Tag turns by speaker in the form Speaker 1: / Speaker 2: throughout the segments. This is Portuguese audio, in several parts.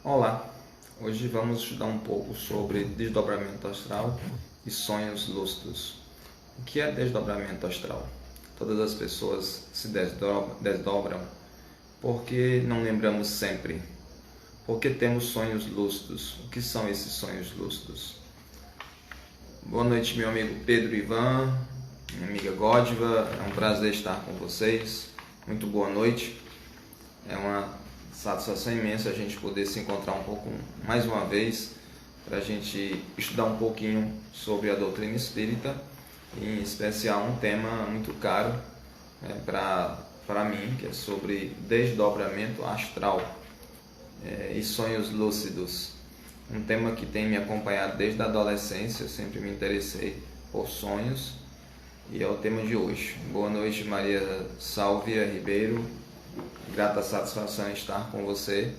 Speaker 1: Olá, hoje vamos estudar um pouco sobre desdobramento astral e sonhos lúcidos. O que é desdobramento astral? Todas as pessoas se desdobram porque não lembramos sempre. Porque temos sonhos lúcidos. O que são esses sonhos lúcidos? Boa noite, meu amigo Pedro Ivan, minha amiga Gódiva, é um prazer estar com vocês. Muito boa noite. É uma satisfação imensa a gente poder se encontrar um pouco mais uma vez para a gente estudar um pouquinho sobre a doutrina espírita, em especial um tema muito caro para mim, que é sobre desdobramento astral e sonhos lúcidos. Um tema que tem me acompanhado desde a adolescência, eu sempre me interessei por sonhos e é o tema de hoje. Boa noite, Maria Sálvia Ribeiro. Grata satisfação estar com você.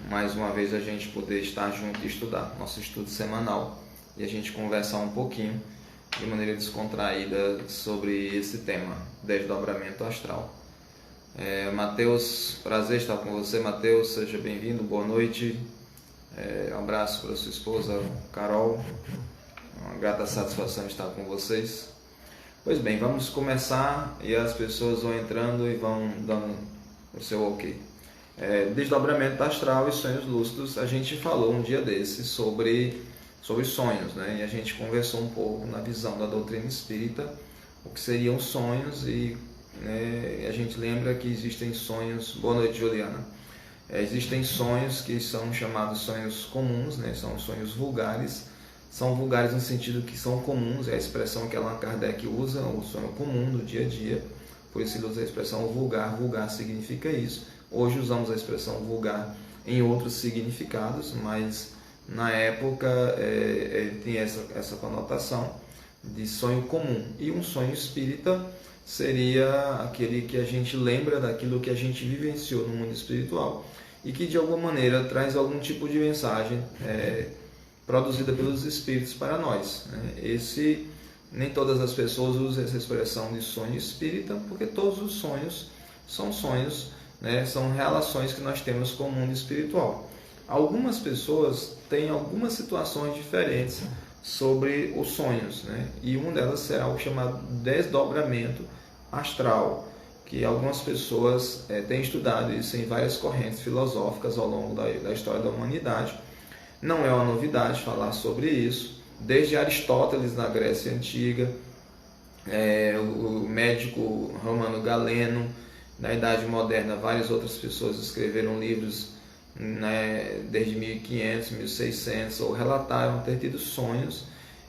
Speaker 1: Mais uma vez a gente poder estar junto e estudar. Nosso estudo semanal. E a gente conversar um pouquinho de maneira descontraída sobre esse tema, desdobramento astral. Matheus, prazer estar com você. Matheus, seja bem-vindo, boa noite. Um abraço para sua esposa, Carol. Uma grata satisfação estar com vocês. Pois bem, vamos começar e as pessoas vão entrando e vão dando o seu ok. Desdobramento astral e sonhos lúcidos, a gente falou um dia desses sobre sonhos, né? E a gente conversou um pouco na visão da doutrina espírita, o que seriam sonhos e a gente lembra que existem sonhos... Boa noite, Juliana. Existem sonhos que são chamados sonhos comuns, né? São sonhos vulgares. São vulgares no sentido que são comuns, é a expressão que Allan Kardec usa, o sonho comum do dia a dia, por isso ele usa a expressão vulgar, vulgar significa isso. Hoje usamos a expressão vulgar em outros significados, mas na época ele tem essa conotação de sonho comum. E um sonho espírita seria aquele que a gente lembra daquilo que a gente vivenciou no mundo espiritual e que de alguma maneira traz algum tipo de mensagem produzida pelos espíritos para nós. Nem todas as pessoas usam essa expressão de sonho espírita, porque todos os sonhos são sonhos, né? São relações que nós temos com o mundo espiritual. Algumas pessoas têm algumas situações diferentes sobre os sonhos, né? E uma delas será o chamado desdobramento astral, que algumas pessoas têm estudado isso em várias correntes filosóficas ao longo da história da humanidade. Não é uma novidade falar sobre isso. Desde Aristóteles, na Grécia Antiga, o médico Romano Galeno, na Idade Moderna, várias outras pessoas escreveram livros, né, desde 1500, 1600, ou relataram ter tido sonhos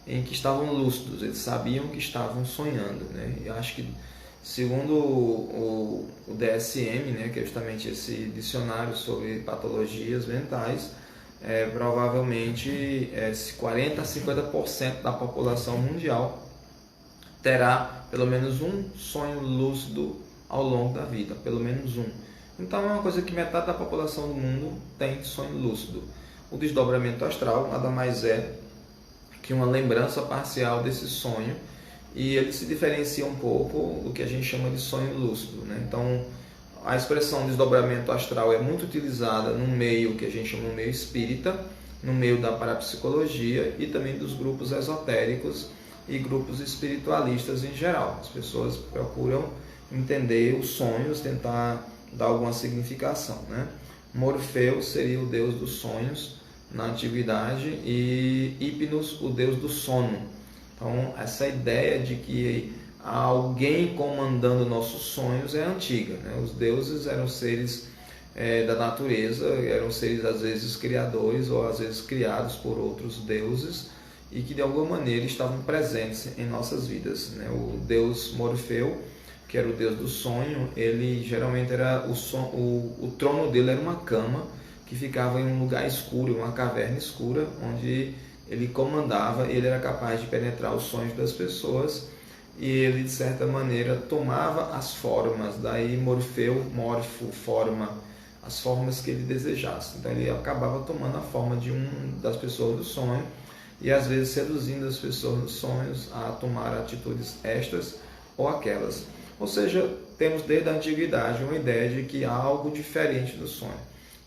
Speaker 1: em que estavam lúcidos, eles sabiam que estavam sonhando, né? E acho que, segundo o DSM, né, que é justamente esse dicionário sobre patologias mentais, provavelmente 40 a 50% da população mundial terá pelo menos um sonho lúcido ao longo da vida, pelo menos um. Então é uma coisa que metade da população do mundo tem sonho lúcido. O desdobramento astral nada mais é que uma lembrança parcial desse sonho, e ele se diferencia um pouco do que a gente chama de sonho lúcido, né? Então a expressão desdobramento astral é muito utilizada no meio que a gente chama de meio espírita, no meio da parapsicologia e também dos grupos esotéricos e grupos espiritualistas em geral. As pessoas procuram entender os sonhos, tentar dar alguma significação, né? Morfeu seria o deus dos sonhos na antiguidade e Hipnos, o deus do sono. Então essa ideia de que há alguém comandando nossos sonhos é antiga, né? Os deuses eram seres da natureza, eram seres às vezes criadores ou às vezes criados por outros deuses e que de alguma maneira estavam presentes em nossas vidas, né? O deus Morfeu, que era o deus do sonho, ele geralmente era o trono dele era uma cama que ficava em um lugar escuro, uma caverna escura, onde ele comandava, ele era capaz de penetrar os sonhos das pessoas. E ele, de certa maneira, tomava as formas, daí Morfeu, morfo, forma, as formas que ele desejasse. Então ele acabava tomando a forma de das pessoas do sonho e às vezes seduzindo as pessoas dos sonhos a tomar atitudes estas ou aquelas. Ou seja, temos desde a antiguidade uma ideia de que há algo diferente do sonho.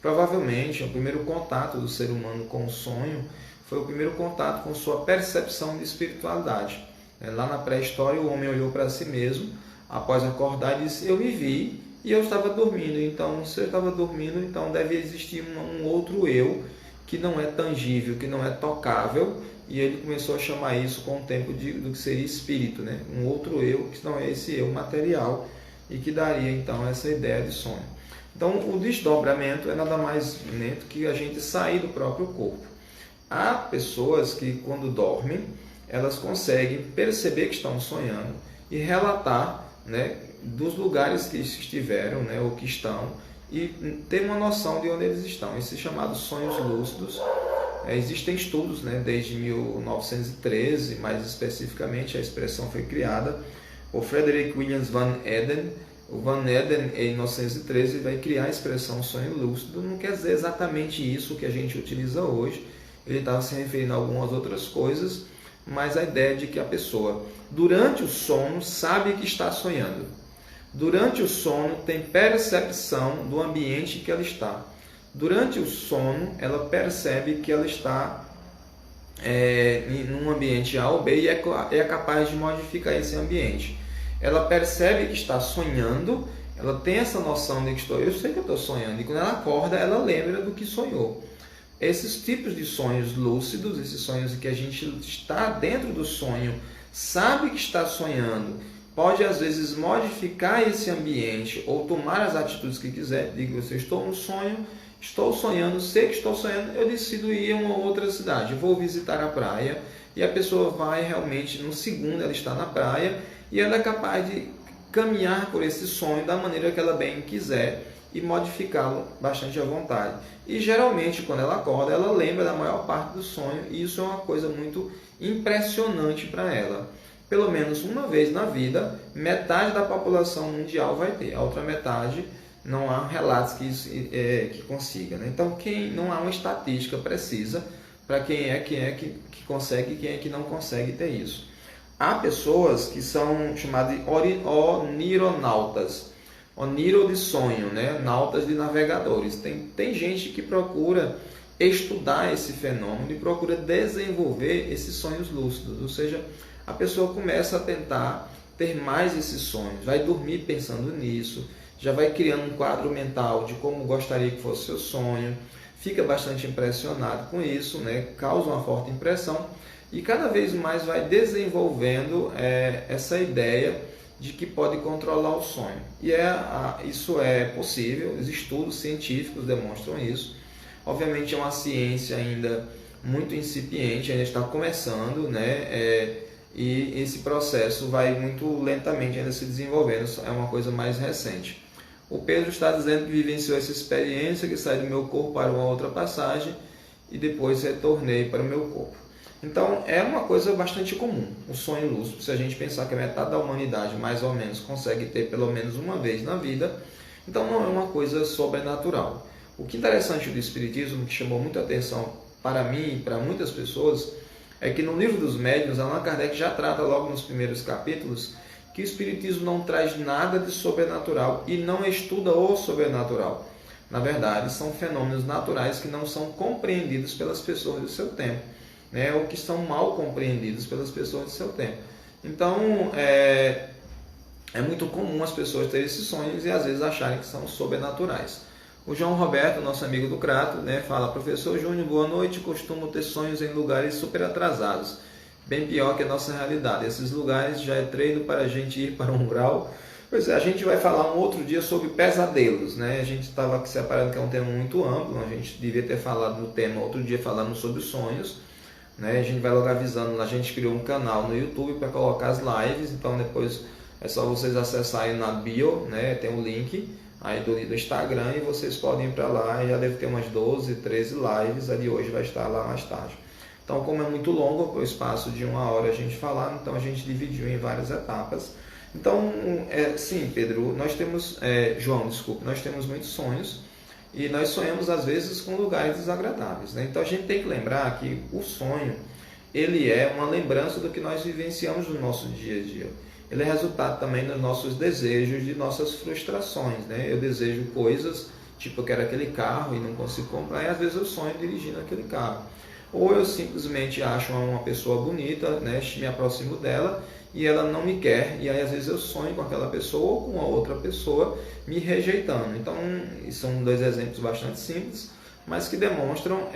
Speaker 1: Provavelmente, o primeiro contato do ser humano com o sonho foi o primeiro contato com sua percepção de espiritualidade. Lá na pré-história, o homem olhou para si mesmo, após acordar, e disse: eu me vi e eu estava dormindo. Então, se eu estava dormindo, então deve existir um outro eu que não é tangível, que não é tocável. E ele começou a chamar isso com o tempo do que seria espírito, né? Um outro eu, que não é esse eu material, e que daria então essa ideia de sonho. Então, o desdobramento é nada mais do que a gente sair do próprio corpo. Há pessoas que, quando dormem, elas conseguem perceber que estão sonhando e relatar, né, dos lugares que estiveram, né, ou que estão, e ter uma noção de onde eles estão. Esses chamados sonhos lúcidos. Existem estudos, né, desde 1913, mais especificamente a expressão foi criada por Frederick Williams Van Eden. O Van Eden, em 1913, vai criar a expressão sonho lúcido. Não quer dizer exatamente isso que a gente utiliza hoje. Ele estava se referindo a algumas outras coisas, mas a ideia de que a pessoa, durante o sono, sabe que está sonhando. Durante o sono, tem percepção do ambiente que ela está. Durante o sono, ela percebe que ela está num ambiente A ou B e é capaz de modificar esse ambiente. Ela percebe que está sonhando, ela tem essa noção de que eu sei que eu estou sonhando, e quando ela acorda, ela lembra do que sonhou. Esses tipos de sonhos lúcidos, esses sonhos em que a gente está dentro do sonho, sabe que está sonhando, pode às vezes modificar esse ambiente ou tomar as atitudes que quiser. Digo, eu estou no sonho, estou sonhando, sei que estou sonhando, eu decido ir a uma outra cidade, vou visitar a praia, e a pessoa vai realmente, no segundo ela está na praia, e ela é capaz de caminhar por esse sonho da maneira que ela bem quiser e modificá-lo bastante à vontade. E geralmente, quando ela acorda, ela lembra da maior parte do sonho, e isso é uma coisa muito impressionante para ela. Pelo menos uma vez na vida, metade da população mundial vai ter, a outra metade não há relatos que consiga, né? Então, não há uma estatística precisa para quem é que consegue e quem é que não consegue ter isso. Há pessoas que são chamadas de onironautas, oniro de sonho, né? Nautas de navegadores. Tem gente que procura estudar esse fenômeno e procura desenvolver esses sonhos lúcidos, ou seja, a pessoa começa a tentar ter mais esses sonhos, vai dormir pensando nisso, já vai criando um quadro mental de como gostaria que fosse seu sonho, fica bastante impressionado com isso, né? Causa uma forte impressão e cada vez mais vai desenvolvendo essa ideia de que pode controlar o sonho. E isso é possível, os estudos científicos demonstram isso. Obviamente é uma ciência ainda muito incipiente, ainda está começando, né? E esse processo vai muito lentamente ainda se desenvolvendo, é uma coisa mais recente. O Pedro está dizendo que vivenciou essa experiência, que saí do meu corpo para uma outra passagem e depois retornei para o meu corpo. Então, é uma coisa bastante comum, o sonho lúcido. Se a gente pensar que a metade da humanidade, mais ou menos, consegue ter pelo menos uma vez na vida, então não é uma coisa sobrenatural. O que é interessante do Espiritismo, que chamou muita atenção para mim e para muitas pessoas, é que no livro dos Médiuns, Allan Kardec já trata logo nos primeiros capítulos que o Espiritismo não traz nada de sobrenatural e não estuda o sobrenatural. Na verdade, são fenômenos naturais que não são compreendidos pelas pessoas do seu tempo, né? Ou que são mal compreendidos pelas pessoas do seu tempo. Então, é muito comum as pessoas terem esses sonhos e às vezes acharem que são sobrenaturais. O João Roberto, nosso amigo do Crato, né, fala: professor Júnior, boa noite, costumo ter sonhos em lugares super atrasados, bem pior que a nossa realidade. Esses lugares já é treino para a gente ir para um grau. Pois é, a gente vai falar um outro dia sobre pesadelos, né? A gente estava aqui separando que é um tema muito amplo, a gente devia ter falado no tema outro dia falando sobre sonhos, né? A gente vai logo avisando, a gente criou um canal no YouTube para colocar as lives, então depois é só vocês acessarem na bio, né? Tem um link aí do Instagram e vocês podem ir para lá, e já deve ter umas 12, 13 lives, a de hoje vai estar lá mais tarde. Então, como é muito longo, o espaço de 1 hora a gente falar, então a gente dividiu em várias etapas. Então, sim, Pedro, nós temos, João, desculpe, nós temos muitos sonhos e nós sonhamos às vezes com lugares desagradáveis, né? Então a gente tem que lembrar que o sonho, ele é uma lembrança do que nós vivenciamos no nosso dia a dia. Ele é resultado também dos nossos desejos, de nossas frustrações, né? Eu desejo coisas Tipo, eu quero aquele carro e não consigo comprar, e às vezes eu sonho dirigindo aquele carro. Ou eu simplesmente acho uma pessoa bonita, né, me aproximo dela e ela não me quer, e aí às vezes eu sonho com aquela pessoa ou com a outra pessoa me rejeitando. Então, são dois exemplos bastante simples, mas que demonstram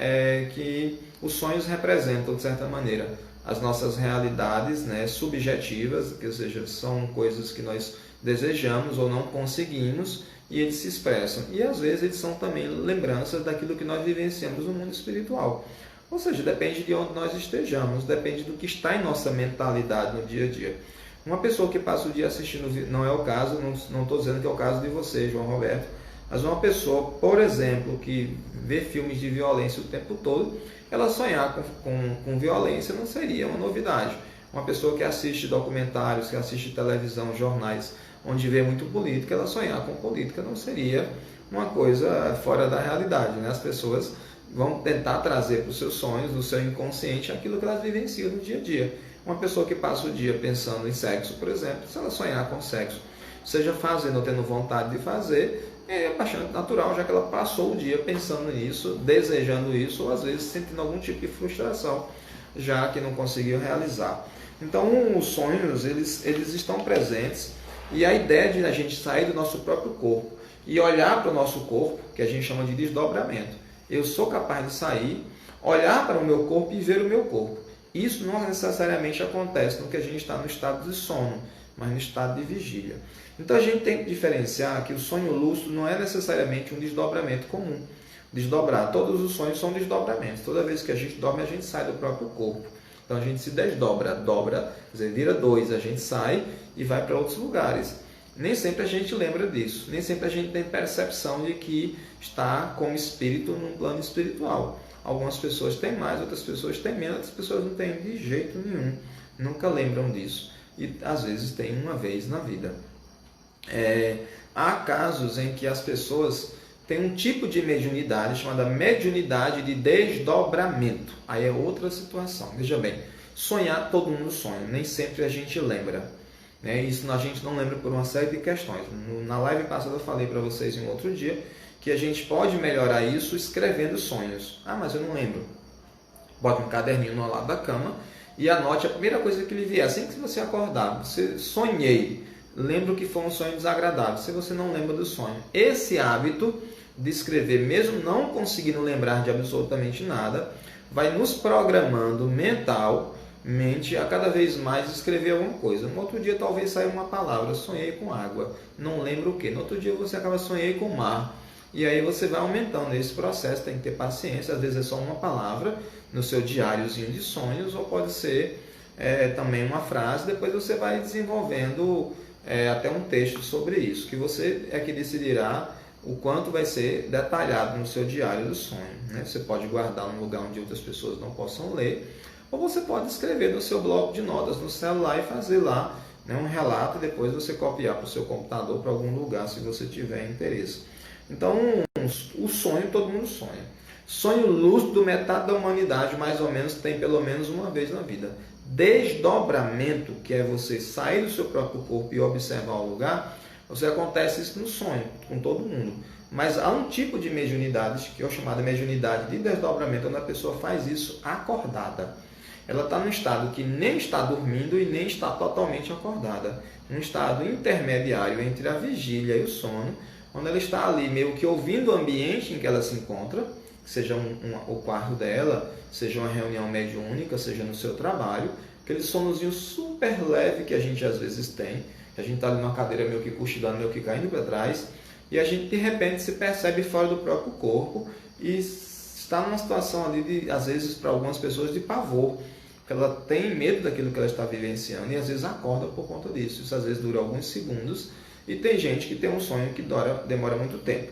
Speaker 1: que os sonhos representam, de certa maneira, as nossas realidades, né, subjetivas, que, ou seja, são coisas que nós desejamos ou não conseguimos, e eles se expressam. E às vezes eles são também lembranças daquilo que nós vivenciamos no mundo espiritual. Ou seja, depende de onde nós estejamos, depende do que está em nossa mentalidade no dia a dia. Uma pessoa que passa o dia assistindo, não é o caso, não estou dizendo que é o caso de você, João Roberto, mas uma pessoa, por exemplo, que vê filmes de violência o tempo todo, ela sonhar com violência não seria uma novidade. Uma pessoa que assiste documentários, que assiste televisão, jornais, onde vê muito política, ela sonhar com política não seria uma coisa fora da realidade, né? As pessoas vão tentar trazer para os seus sonhos, do seu inconsciente, aquilo que elas vivenciam no dia a dia. Uma pessoa que passa o dia pensando em sexo, por exemplo, se ela sonhar com sexo, seja fazendo ou tendo vontade de fazer, é bastante natural, já que ela passou o dia pensando nisso, desejando isso, ou às vezes sentindo algum tipo de frustração, já que não conseguiu realizar. Então, os sonhos, eles estão presentes, e a ideia de a gente sair do nosso próprio corpo e olhar para o nosso corpo, que a gente chama de desdobramento. Eu sou capaz de sair, olhar para o meu corpo e ver o meu corpo. Isso não necessariamente acontece no que a gente está no estado de sono, mas no estado de vigília. Então a gente tem que diferenciar que o sonho lúcido não é necessariamente um desdobramento comum. Desdobrar, todos os sonhos são desdobramentos. Toda vez que a gente dorme, a gente sai do próprio corpo. Então a gente se desdobra, dobra, quer dizer, vira dois, a gente sai e vai para outros lugares. Nem sempre a gente lembra disso, nem sempre a gente tem percepção de que está como espírito num plano espiritual. Algumas pessoas têm mais, outras pessoas têm menos, outras pessoas não têm de jeito nenhum, nunca lembram disso. E às vezes tem uma vez na vida. Há casos em que as pessoas têm um tipo de mediunidade chamada mediunidade de desdobramento. Aí é outra situação. Veja bem, sonhar todo mundo sonha, nem sempre a gente lembra. Isso a gente não lembra por uma série de questões. Na live passada eu falei para vocês em um outro dia que a gente pode melhorar isso escrevendo sonhos. Ah, mas eu não lembro. Bota um caderninho no lado da cama e anote a primeira coisa que lhe vier. Assim que você acordar, você sonhei, lembro que foi um sonho desagradável. Se você não lembra do sonho, esse hábito de escrever, mesmo não conseguindo lembrar de absolutamente nada, vai nos programando mente a cada vez mais escrever alguma coisa. No outro dia talvez saia uma palavra, sonhei com água, não lembro o que. No outro dia você acaba sonhei com mar. E aí você vai aumentando esse processo, tem que ter paciência, às vezes é só uma palavra no seu diáriozinho de sonhos, ou pode ser também uma frase, depois você vai desenvolvendo até um texto sobre isso, que você é que decidirá o quanto vai ser detalhado no seu diário do sonho. Você pode guardar num lugar onde outras pessoas não possam ler, ou você pode escrever no seu bloco de notas, no celular, e fazer lá um relato, e depois você copiar para o seu computador, para algum lugar, se você tiver interesse. Então, o sonho, todo mundo sonha. Sonho lúcido, metade da humanidade, mais ou menos, tem pelo menos uma vez na vida. Desdobramento, que é você sair do seu próprio corpo e observar o lugar, você acontece isso no sonho, com todo mundo. Mas há um tipo de mediunidade, que é o chamado mediunidade de desdobramento, onde a pessoa faz isso acordada. Ela está num estado que nem está dormindo e nem está totalmente acordada. Um estado intermediário entre a vigília e o sono, onde ela está ali meio que ouvindo o ambiente em que ela se encontra, seja o quarto dela, seja uma reunião mediúnica, seja no seu trabalho, aquele sonozinho super leve que a gente às vezes tem, a gente está ali numa cadeira meio que cochilando, meio que caindo para trás, e a gente de repente se percebe fora do próprio corpo e está numa situação ali, às vezes para algumas pessoas, de pavor, porque ela tem medo daquilo que ela está vivenciando e às vezes acorda por conta disso. Isso às vezes dura alguns segundos, e tem gente que tem um sonho que demora muito tempo.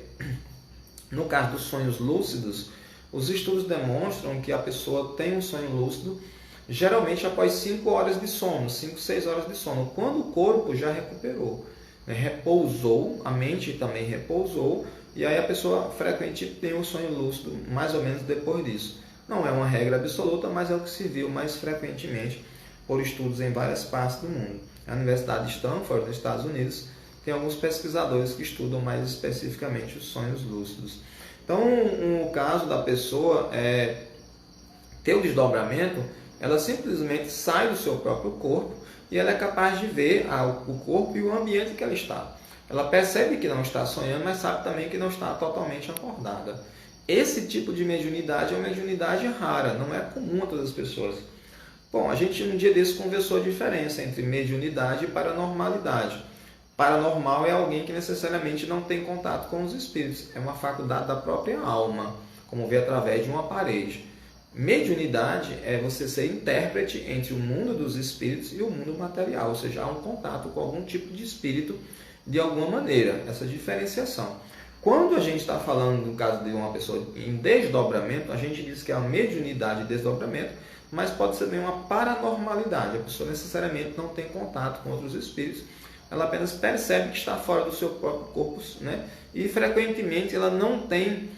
Speaker 1: No caso dos sonhos lúcidos, os estudos demonstram que a pessoa tem um sonho lúcido geralmente após 5 horas de sono, 5, 6 horas de sono, quando o corpo já recuperou, repousou, a mente também repousou, e aí a pessoa frequentemente tem um sonho lúcido mais ou menos depois disso. Não é uma regra absoluta, mas é o que se viu mais frequentemente por estudos em várias partes do mundo. A Universidade de Stanford, nos Estados Unidos, tem alguns pesquisadores que estudam mais especificamente os sonhos lúcidos. Então, no caso da pessoa ter o desdobramento, ela simplesmente sai do seu próprio corpo e ela é capaz de ver o corpo e o ambiente que ela está. Ela percebe que não está sonhando, mas sabe também que não está totalmente acordada. Esse tipo de mediunidade é uma mediunidade rara, não é comum a todas as pessoas. Bom, a gente um dia desse conversou a diferença entre mediunidade e paranormalidade. Paranormal é alguém que necessariamente não tem contato com os espíritos, é uma faculdade da própria alma, como ver através de uma parede. Mediunidade é você ser intérprete entre o mundo dos espíritos e o mundo material, ou seja, há um contato com algum tipo de espírito de alguma maneira, essa diferenciação. Quando a gente está falando no caso de uma pessoa em desdobramento, a gente diz que é a mediunidade de desdobramento, mas pode ser também uma paranormalidade. A pessoa necessariamente não tem contato com outros espíritos, ela apenas percebe que está fora do seu próprio corpo, né? E frequentemente ela não tem,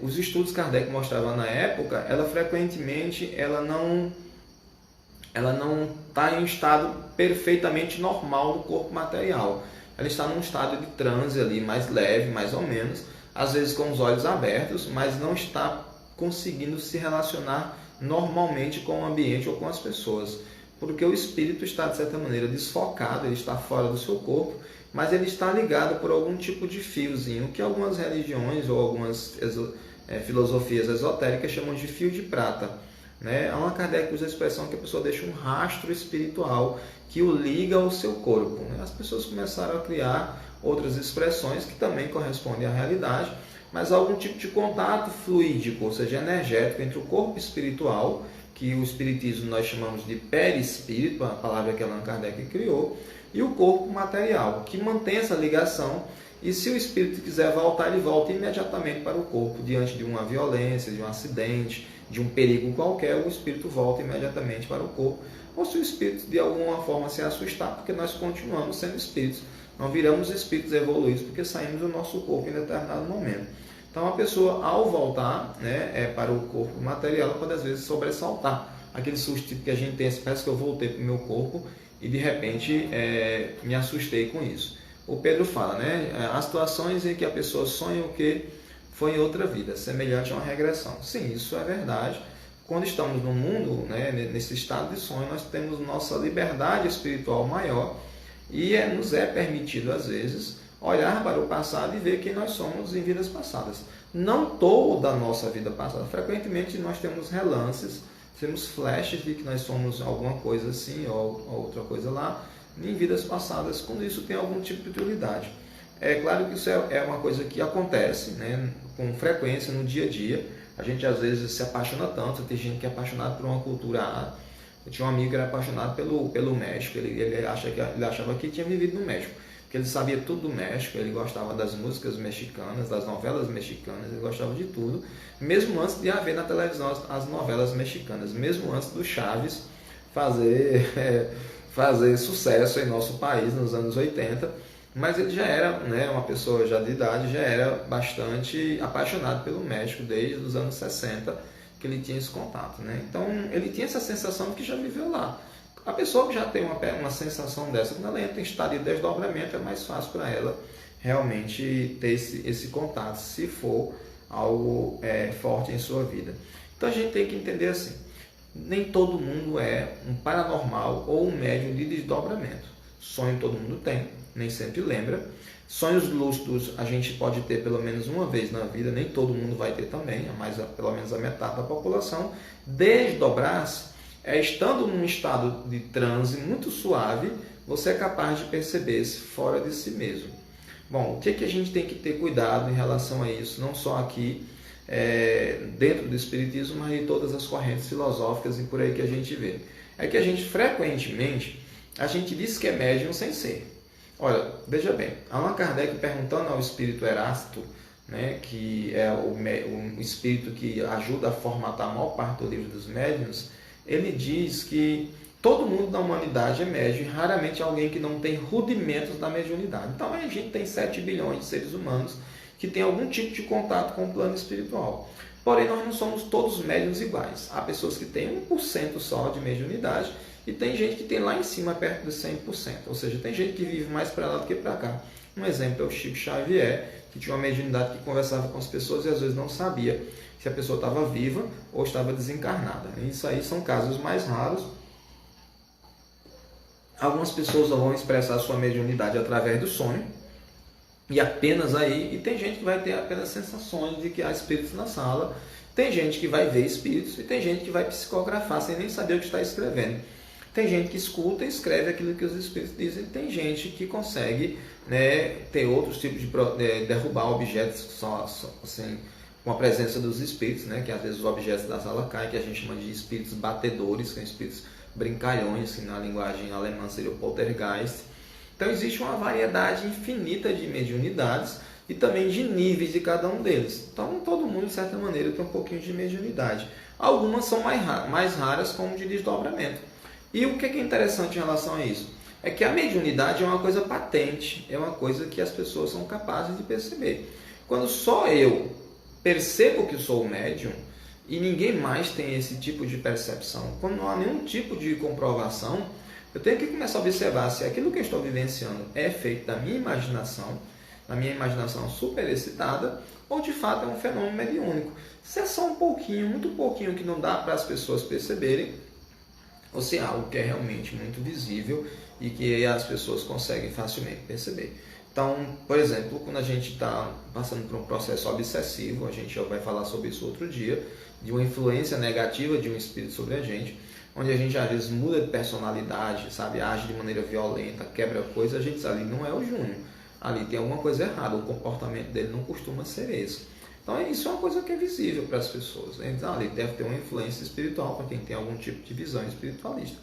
Speaker 1: os estudos que Kardec mostrava na época, ela frequentemente não está em estado perfeitamente normal no corpo material. Ela está num estado de transe ali, mais leve, mais ou menos, às vezes com os olhos abertos, mas não está conseguindo se relacionar normalmente com o ambiente ou com as pessoas, porque o espírito está, de certa maneira, desfocado, ele está fora do seu corpo, mas ele está ligado por algum tipo de fiozinho, que algumas religiões ou algumas filosofias esotéricas chamam de fio de prata. Allan Kardec usa a expressão que a pessoa deixa um rastro espiritual que o liga ao seu corpo. As pessoas começaram a criar outras expressões que também correspondem à realidade, mas algum tipo de contato fluídico, ou seja, energético entre o corpo espiritual, que o espiritismo nós chamamos de perispírito, a palavra que Allan Kardec criou, e o corpo material, que mantém essa ligação, e se o espírito quiser voltar, ele volta imediatamente para o corpo, diante de uma violência, de um acidente, de um perigo qualquer, o espírito volta imediatamente para o corpo, ou se o espírito de alguma forma se assustar, porque nós continuamos sendo espíritos, não viramos espíritos evoluídos porque saímos do nosso corpo em determinado momento. Então a pessoa, ao voltar para o corpo material, ela pode às vezes sobressaltar, aquele susto tipo que a gente tem, parece que eu voltei para o meu corpo e de repente me assustei com isso. O Pedro fala, há situações em que a pessoa sonha o que foi em outra vida, semelhante a uma regressão. Sim, isso é verdade. Quando estamos no mundo, nesse estado de sonho, nós temos nossa liberdade espiritual maior e nos é permitido, às vezes, olhar para o passado e ver quem nós somos em vidas passadas. Não toda a nossa vida passada. Frequentemente nós temos relances, temos flashes de que nós somos alguma coisa assim ou outra coisa lá em vidas passadas, quando isso tem algum tipo de utilidade. É claro que isso é uma coisa que acontece com frequência no dia a dia. A gente às vezes se apaixona tanto, tem gente que é apaixonado por uma cultura A. Eu tinha um amigo que era apaixonado pelo México, ele achava que tinha vivido no México, porque ele sabia tudo do México, ele gostava das músicas mexicanas, das novelas mexicanas, ele gostava de tudo, mesmo antes de haver na televisão as novelas mexicanas, mesmo antes do Chaves fazer sucesso em nosso país nos anos 80, mas ele já era uma pessoa já de idade, já era bastante apaixonado pelo México desde os anos 60 que ele tinha esse contato. Então ele tinha essa sensação de que já viveu lá. A pessoa que já tem uma sensação dessa, quando ela entra em estado de desdobramento, é mais fácil para ela realmente ter esse contato, se for algo forte em sua vida. Então a gente tem que entender assim, nem todo mundo é um paranormal ou um médium de desdobramento. Sonho todo mundo tem, nem sempre lembra. Sonhos lúcidos a gente pode ter pelo menos uma vez na vida, nem todo mundo vai ter também, mas pelo menos a metade da população. Desdobrar-se estando num estado de transe muito suave, você é capaz de perceber-se fora de si mesmo. Bom, o que a gente tem que ter cuidado em relação a isso, não só aqui dentro do Espiritismo, mas em todas as correntes filosóficas e por aí que a gente vê. É que a gente frequentemente, a gente diz que é médium sem ser. Olha, veja bem, Allan Kardec perguntando ao espírito Erasto, que é o espírito que ajuda a formatar a maior parte do livro dos médiuns, ele diz que todo mundo da humanidade é médium e raramente alguém que não tem rudimentos da mediunidade. Então a gente tem 7 bilhões de seres humanos que tem algum tipo de contato com o plano espiritual. Porém, nós não somos todos médiuns iguais. Há pessoas que têm 1% só de mediunidade e tem gente que tem lá em cima perto de 100%. Ou seja, tem gente que vive mais para lá do que para cá. Um exemplo é o Chico Xavier, que tinha uma mediunidade que conversava com as pessoas e às vezes não sabia se a pessoa estava viva ou estava desencarnada. Isso aí são casos mais raros. Algumas pessoas vão expressar sua mediunidade através do sonho, e apenas aí, e tem gente que vai ter apenas sensações de que há espíritos na sala, tem gente que vai ver espíritos e tem gente que vai psicografar sem nem saber o que está escrevendo. Tem gente que escuta e escreve aquilo que os espíritos dizem, tem gente que consegue, né, ter outros tipos de derrubar objetos assim, com a presença dos espíritos, né, que às vezes os objetos da sala caem, que a gente chama de espíritos batedores, que são espíritos brincalhões, que na linguagem alemã seria o poltergeist. Então existe uma variedade infinita de mediunidades e também de níveis de cada um deles. Então todo mundo, de certa maneira, tem um pouquinho de mediunidade. Algumas são mais raras, como de desdobramento. E o que é interessante em relação a isso? É que a mediunidade é uma coisa patente, é uma coisa que as pessoas são capazes de perceber. Quando só eu percebo que sou médium e ninguém mais tem esse tipo de percepção, quando não há nenhum tipo de comprovação, eu tenho que começar a observar se aquilo que eu estou vivenciando é feito da minha imaginação super excitada, ou de fato é um fenômeno mediúnico. Se é só um pouquinho, muito pouquinho, que não dá para as pessoas perceberem, ou se é algo que é realmente muito visível e que as pessoas conseguem facilmente perceber. Então, por exemplo, quando a gente está passando por um processo obsessivo, a gente já vai falar sobre isso outro dia, de uma influência negativa de um espírito sobre a gente, onde a gente às vezes muda de personalidade, sabe, age de maneira violenta, quebra coisa, a gente diz, ali não é o Júnior, ali tem alguma coisa errada, o comportamento dele não costuma ser esse. Então isso é uma coisa que é visível para as pessoas. Então ali deve ter uma influência espiritual para quem tem algum tipo de visão espiritualista.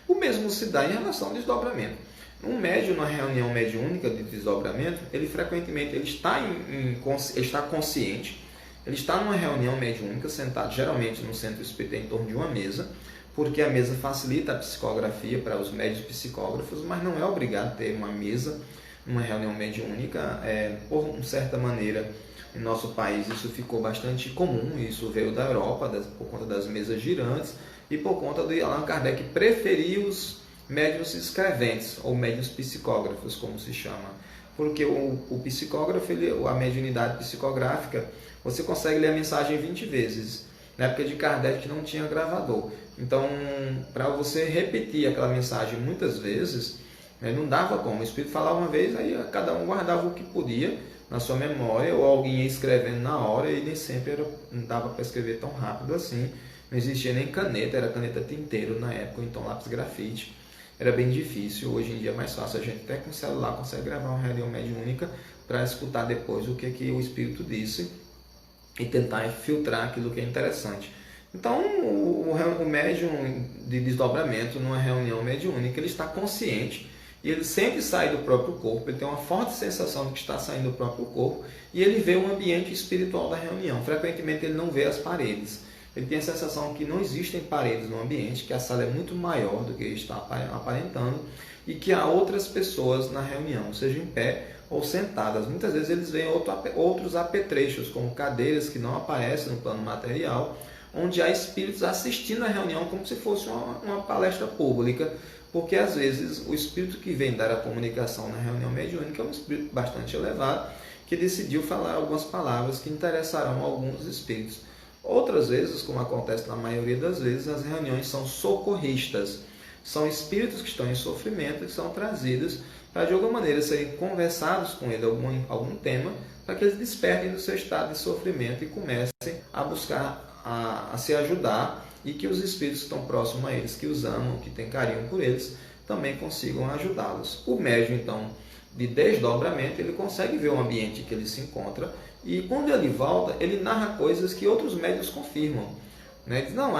Speaker 1: O mesmo se dá em relação ao desdobramento. Um médium, numa reunião mediúnica de desdobramento, ele frequentemente está consciente, ele está numa reunião mediúnica, sentado geralmente no centro espírita em torno de uma mesa, porque a mesa facilita a psicografia para os médios psicógrafos, mas não é obrigado a ter uma mesa numa reunião mediúnica. Por certa maneira, em nosso país isso ficou bastante comum, isso veio da Europa, por conta das mesas girantes, e por conta de Allan Kardec preferir os médiuns escreventes, ou médiuns psicógrafos, como se chama. Porque o psicógrafo, a mediunidade psicográfica, você consegue ler a mensagem 20 vezes. Na época de Kardec não tinha gravador. Então, para você repetir aquela mensagem muitas vezes, não dava como. O Espírito falava uma vez, aí cada um guardava o que podia na sua memória, ou alguém ia escrevendo na hora, e nem sempre não dava para escrever tão rápido assim. Não existia nem caneta, era caneta tinteiro na época, então lápis grafite. Era bem difícil. Hoje em dia é mais fácil, a gente até com o celular consegue gravar uma reunião mediúnica para escutar depois o que o Espírito disse e tentar filtrar aquilo que é interessante. Então, o médium de desdobramento numa reunião mediúnica, ele está consciente e ele sempre sai do próprio corpo, ele tem uma forte sensação de que está saindo do próprio corpo e ele vê o ambiente espiritual da reunião. Frequentemente ele não vê as paredes. Ele tem a sensação que não existem paredes no ambiente, que a sala é muito maior do que está aparentando e que há outras pessoas na reunião, seja em pé ou sentadas. Muitas vezes eles veem outros apetrechos, como cadeiras que não aparecem no plano material, onde há espíritos assistindo a reunião como se fosse uma palestra pública, porque às vezes o espírito que vem dar a comunicação na reunião mediúnica é um espírito bastante elevado, que decidiu falar algumas palavras que interessarão a alguns espíritos. Outras vezes, como acontece na maioria das vezes, as reuniões são socorristas. São espíritos que estão em sofrimento, que são trazidos para de alguma maneira serem conversados com ele algum tema, para que eles despertem do seu estado de sofrimento e comecem a buscar a se ajudar, e que os espíritos que estão próximos a eles, que os amam, que têm carinho por eles, também consigam ajudá-los. O médium, então, de desdobramento, ele consegue ver o ambiente que ele se encontra, e quando ele volta, ele narra coisas que outros médiuns confirmam. Né? Diz, não,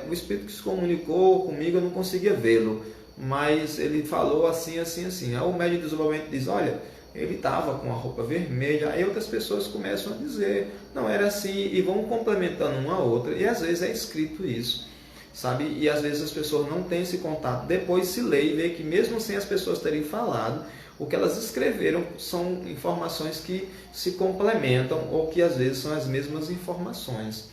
Speaker 1: o espírito que se comunicou comigo, eu não conseguia vê-lo, mas ele falou assim, assim, assim. Aí o médium de desdobramento diz, olha, ele estava com a roupa vermelha. Aí outras pessoas começam a dizer, não, era assim, e vão complementando uma a outra, e às vezes é escrito isso, sabe? E às vezes as pessoas não têm esse contato, depois se lê e vê que mesmo sem as pessoas terem falado, o que elas escreveram são informações que se complementam, ou que às vezes são as mesmas informações.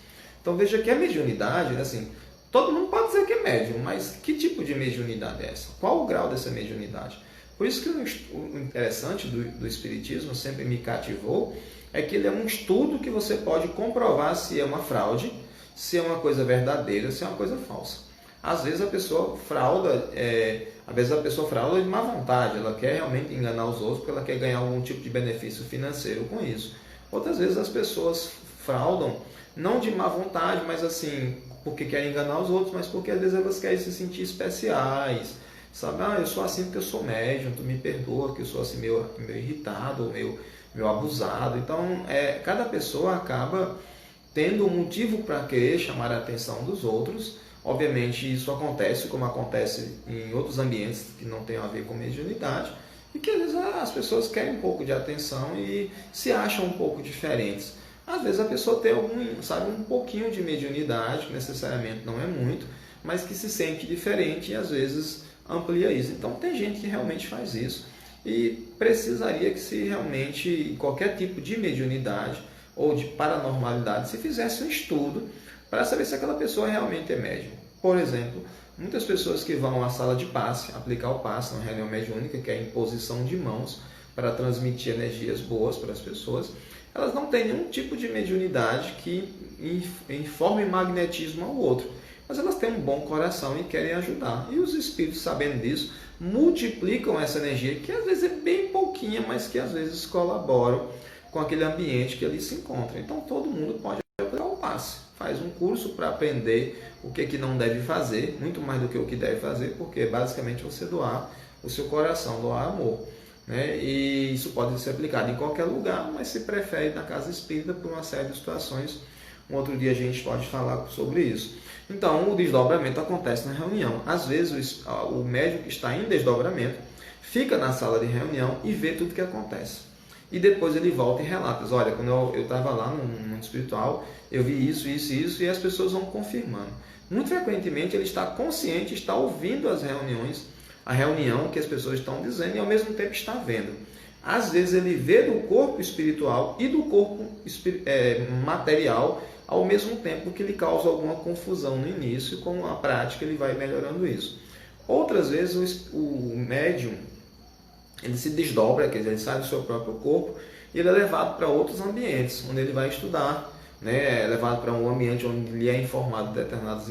Speaker 1: Então veja que a mediunidade, assim, todo mundo pode dizer que é médium, mas que tipo de mediunidade é essa? Qual o grau dessa mediunidade? Por isso que o interessante do Espiritismo sempre me cativou, é que ele é um estudo que você pode comprovar se é uma fraude, se é uma coisa verdadeira, se é uma coisa falsa. Às vezes a pessoa frauda, de má vontade, ela quer realmente enganar os outros porque ela quer ganhar algum tipo de benefício financeiro com isso. Outras vezes as pessoas fraudam, não de má vontade, mas assim, porque querem enganar os outros, mas porque às vezes elas querem se sentir especiais, sabe? Eu sou assim porque eu sou médium, tu me perdoa, que eu sou assim meio irritado, meio abusado. Então, cada pessoa acaba tendo um motivo para querer chamar a atenção dos outros. Obviamente isso acontece, como acontece em outros ambientes que não tem a ver com mediunidade, e que às vezes as pessoas querem um pouco de atenção e se acham um pouco diferentes. Às vezes a pessoa tem um pouquinho de mediunidade, que necessariamente não é muito, mas que se sente diferente e às vezes amplia isso. Então tem gente que realmente faz isso e precisaria que se realmente qualquer tipo de mediunidade ou de paranormalidade se fizesse um estudo para saber se aquela pessoa realmente é médium. Por exemplo, muitas pessoas que vão à sala de passe, aplicar o passe na reunião mediúnica, que é a imposição de mãos para transmitir energias boas para as pessoas, elas não têm nenhum tipo de mediunidade que informe magnetismo ao outro, mas elas têm um bom coração e querem ajudar. E os espíritos, sabendo disso, multiplicam essa energia, que às vezes é bem pouquinha, mas que às vezes colaboram com aquele ambiente que ali se encontra. Então todo mundo pode aplicar o passe. Faz um curso para aprender o que não deve fazer, muito mais do que o que deve fazer, porque é basicamente você doar o seu coração, doar amor. Né? E isso pode ser aplicado em qualquer lugar, mas se prefere na casa espírita por uma série de situações. Um outro dia a gente pode falar sobre isso. Então, o desdobramento acontece na reunião. Às vezes, o médium que está em desdobramento fica na sala de reunião e vê tudo o que acontece. E depois ele volta e relata. Olha, quando eu estava lá no mundo espiritual, eu vi isso, e as pessoas vão confirmando. Muito frequentemente ele está consciente, está ouvindo as reuniões, a reunião que as pessoas estão dizendo e ao mesmo tempo está vendo. Às vezes ele vê do corpo espiritual e do corpo material ao mesmo tempo, que lhe causa alguma confusão no início, e com a prática ele vai melhorando isso. Outras vezes o médium ele se desdobra, quer dizer, ele sai do seu próprio corpo e ele é levado para outros ambientes, onde ele vai estudar, né? É levado para um ambiente onde ele é informado de determinadas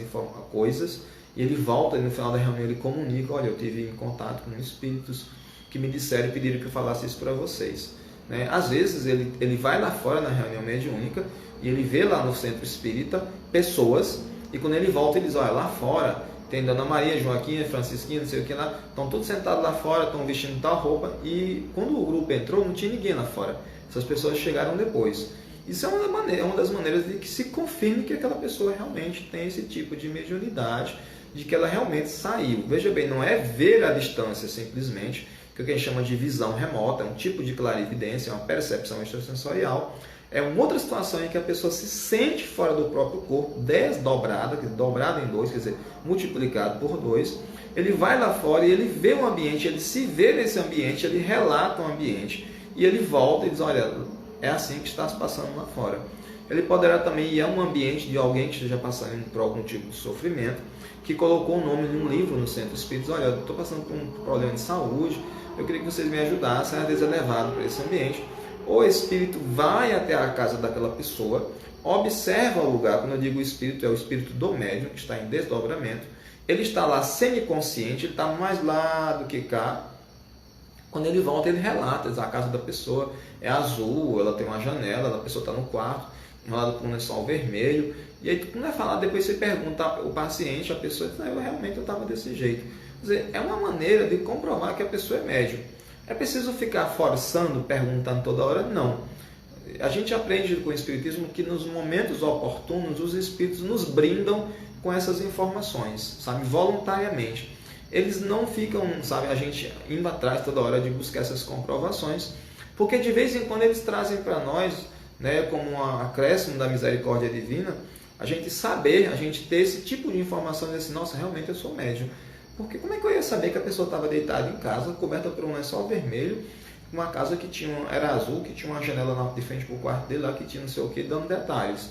Speaker 1: coisas, e ele volta e no final da reunião ele comunica: olha, eu tive em contato com espíritos que me disseram e pediram que eu falasse isso para vocês. Né? Às vezes ele vai lá fora na reunião mediúnica e ele vê lá no centro espírita pessoas, e quando ele volta ele diz: olha, lá fora tem Dona Maria, Joaquina, Francisquinha, não sei o que lá, estão todos sentados lá fora, estão vestindo tal roupa, e quando o grupo entrou não tinha ninguém lá fora, essas pessoas chegaram depois. Isso é uma das maneiras de que se confirme que aquela pessoa realmente tem esse tipo de mediunidade, de que ela realmente saiu. Veja bem, não é ver à distância simplesmente, que é o que a gente chama de visão remota, é um tipo de clarividência, é uma percepção extrasensorial. É uma outra situação em que a pessoa se sente fora do próprio corpo, desdobrada, dobrada em dois, quer dizer, multiplicado por dois. Ele vai lá fora e ele vê um ambiente, ele se vê nesse ambiente, ele relata o ambiente, e ele volta e diz: olha, é assim que está se passando lá fora. Ele poderá também ir a um ambiente de alguém que esteja passando por algum tipo de sofrimento, que colocou o nome num livro no centro espírita: olha, eu estou passando por um problema de saúde, eu queria que vocês me ajudassem. Às vezes é levado para esse ambiente. O espírito vai até a casa daquela pessoa, observa o lugar. Quando eu digo espírito, é o espírito do médium, que está em desdobramento. Ele está lá semiconsciente, ele está mais lá do que cá. Quando ele volta, ele relata: a casa da pessoa é azul, ela tem uma janela, a pessoa está no quarto, enrolada por um lençol vermelho. E aí, quando é falado, depois você pergunta o paciente, a pessoa diz: eu realmente estava desse jeito. Quer dizer, é uma maneira de comprovar que a pessoa é médium. É preciso ficar forçando, perguntando toda hora? Não. A gente aprende com o Espiritismo que nos momentos oportunos os Espíritos nos brindam com essas informações, sabe, voluntariamente. Eles não ficam, sabe, a gente indo atrás toda hora de buscar essas comprovações, porque de vez em quando eles trazem para nós, né, como um acréscimo da misericórdia divina, a gente saber, a gente ter esse tipo de informação, e assim: nossa, realmente eu sou médium. Porque como é que eu ia saber que a pessoa estava deitada em casa, coberta por um lençol vermelho, uma casa que era azul, que tinha uma janela de frente para o quarto dele, lá que tinha não sei o que, dando detalhes.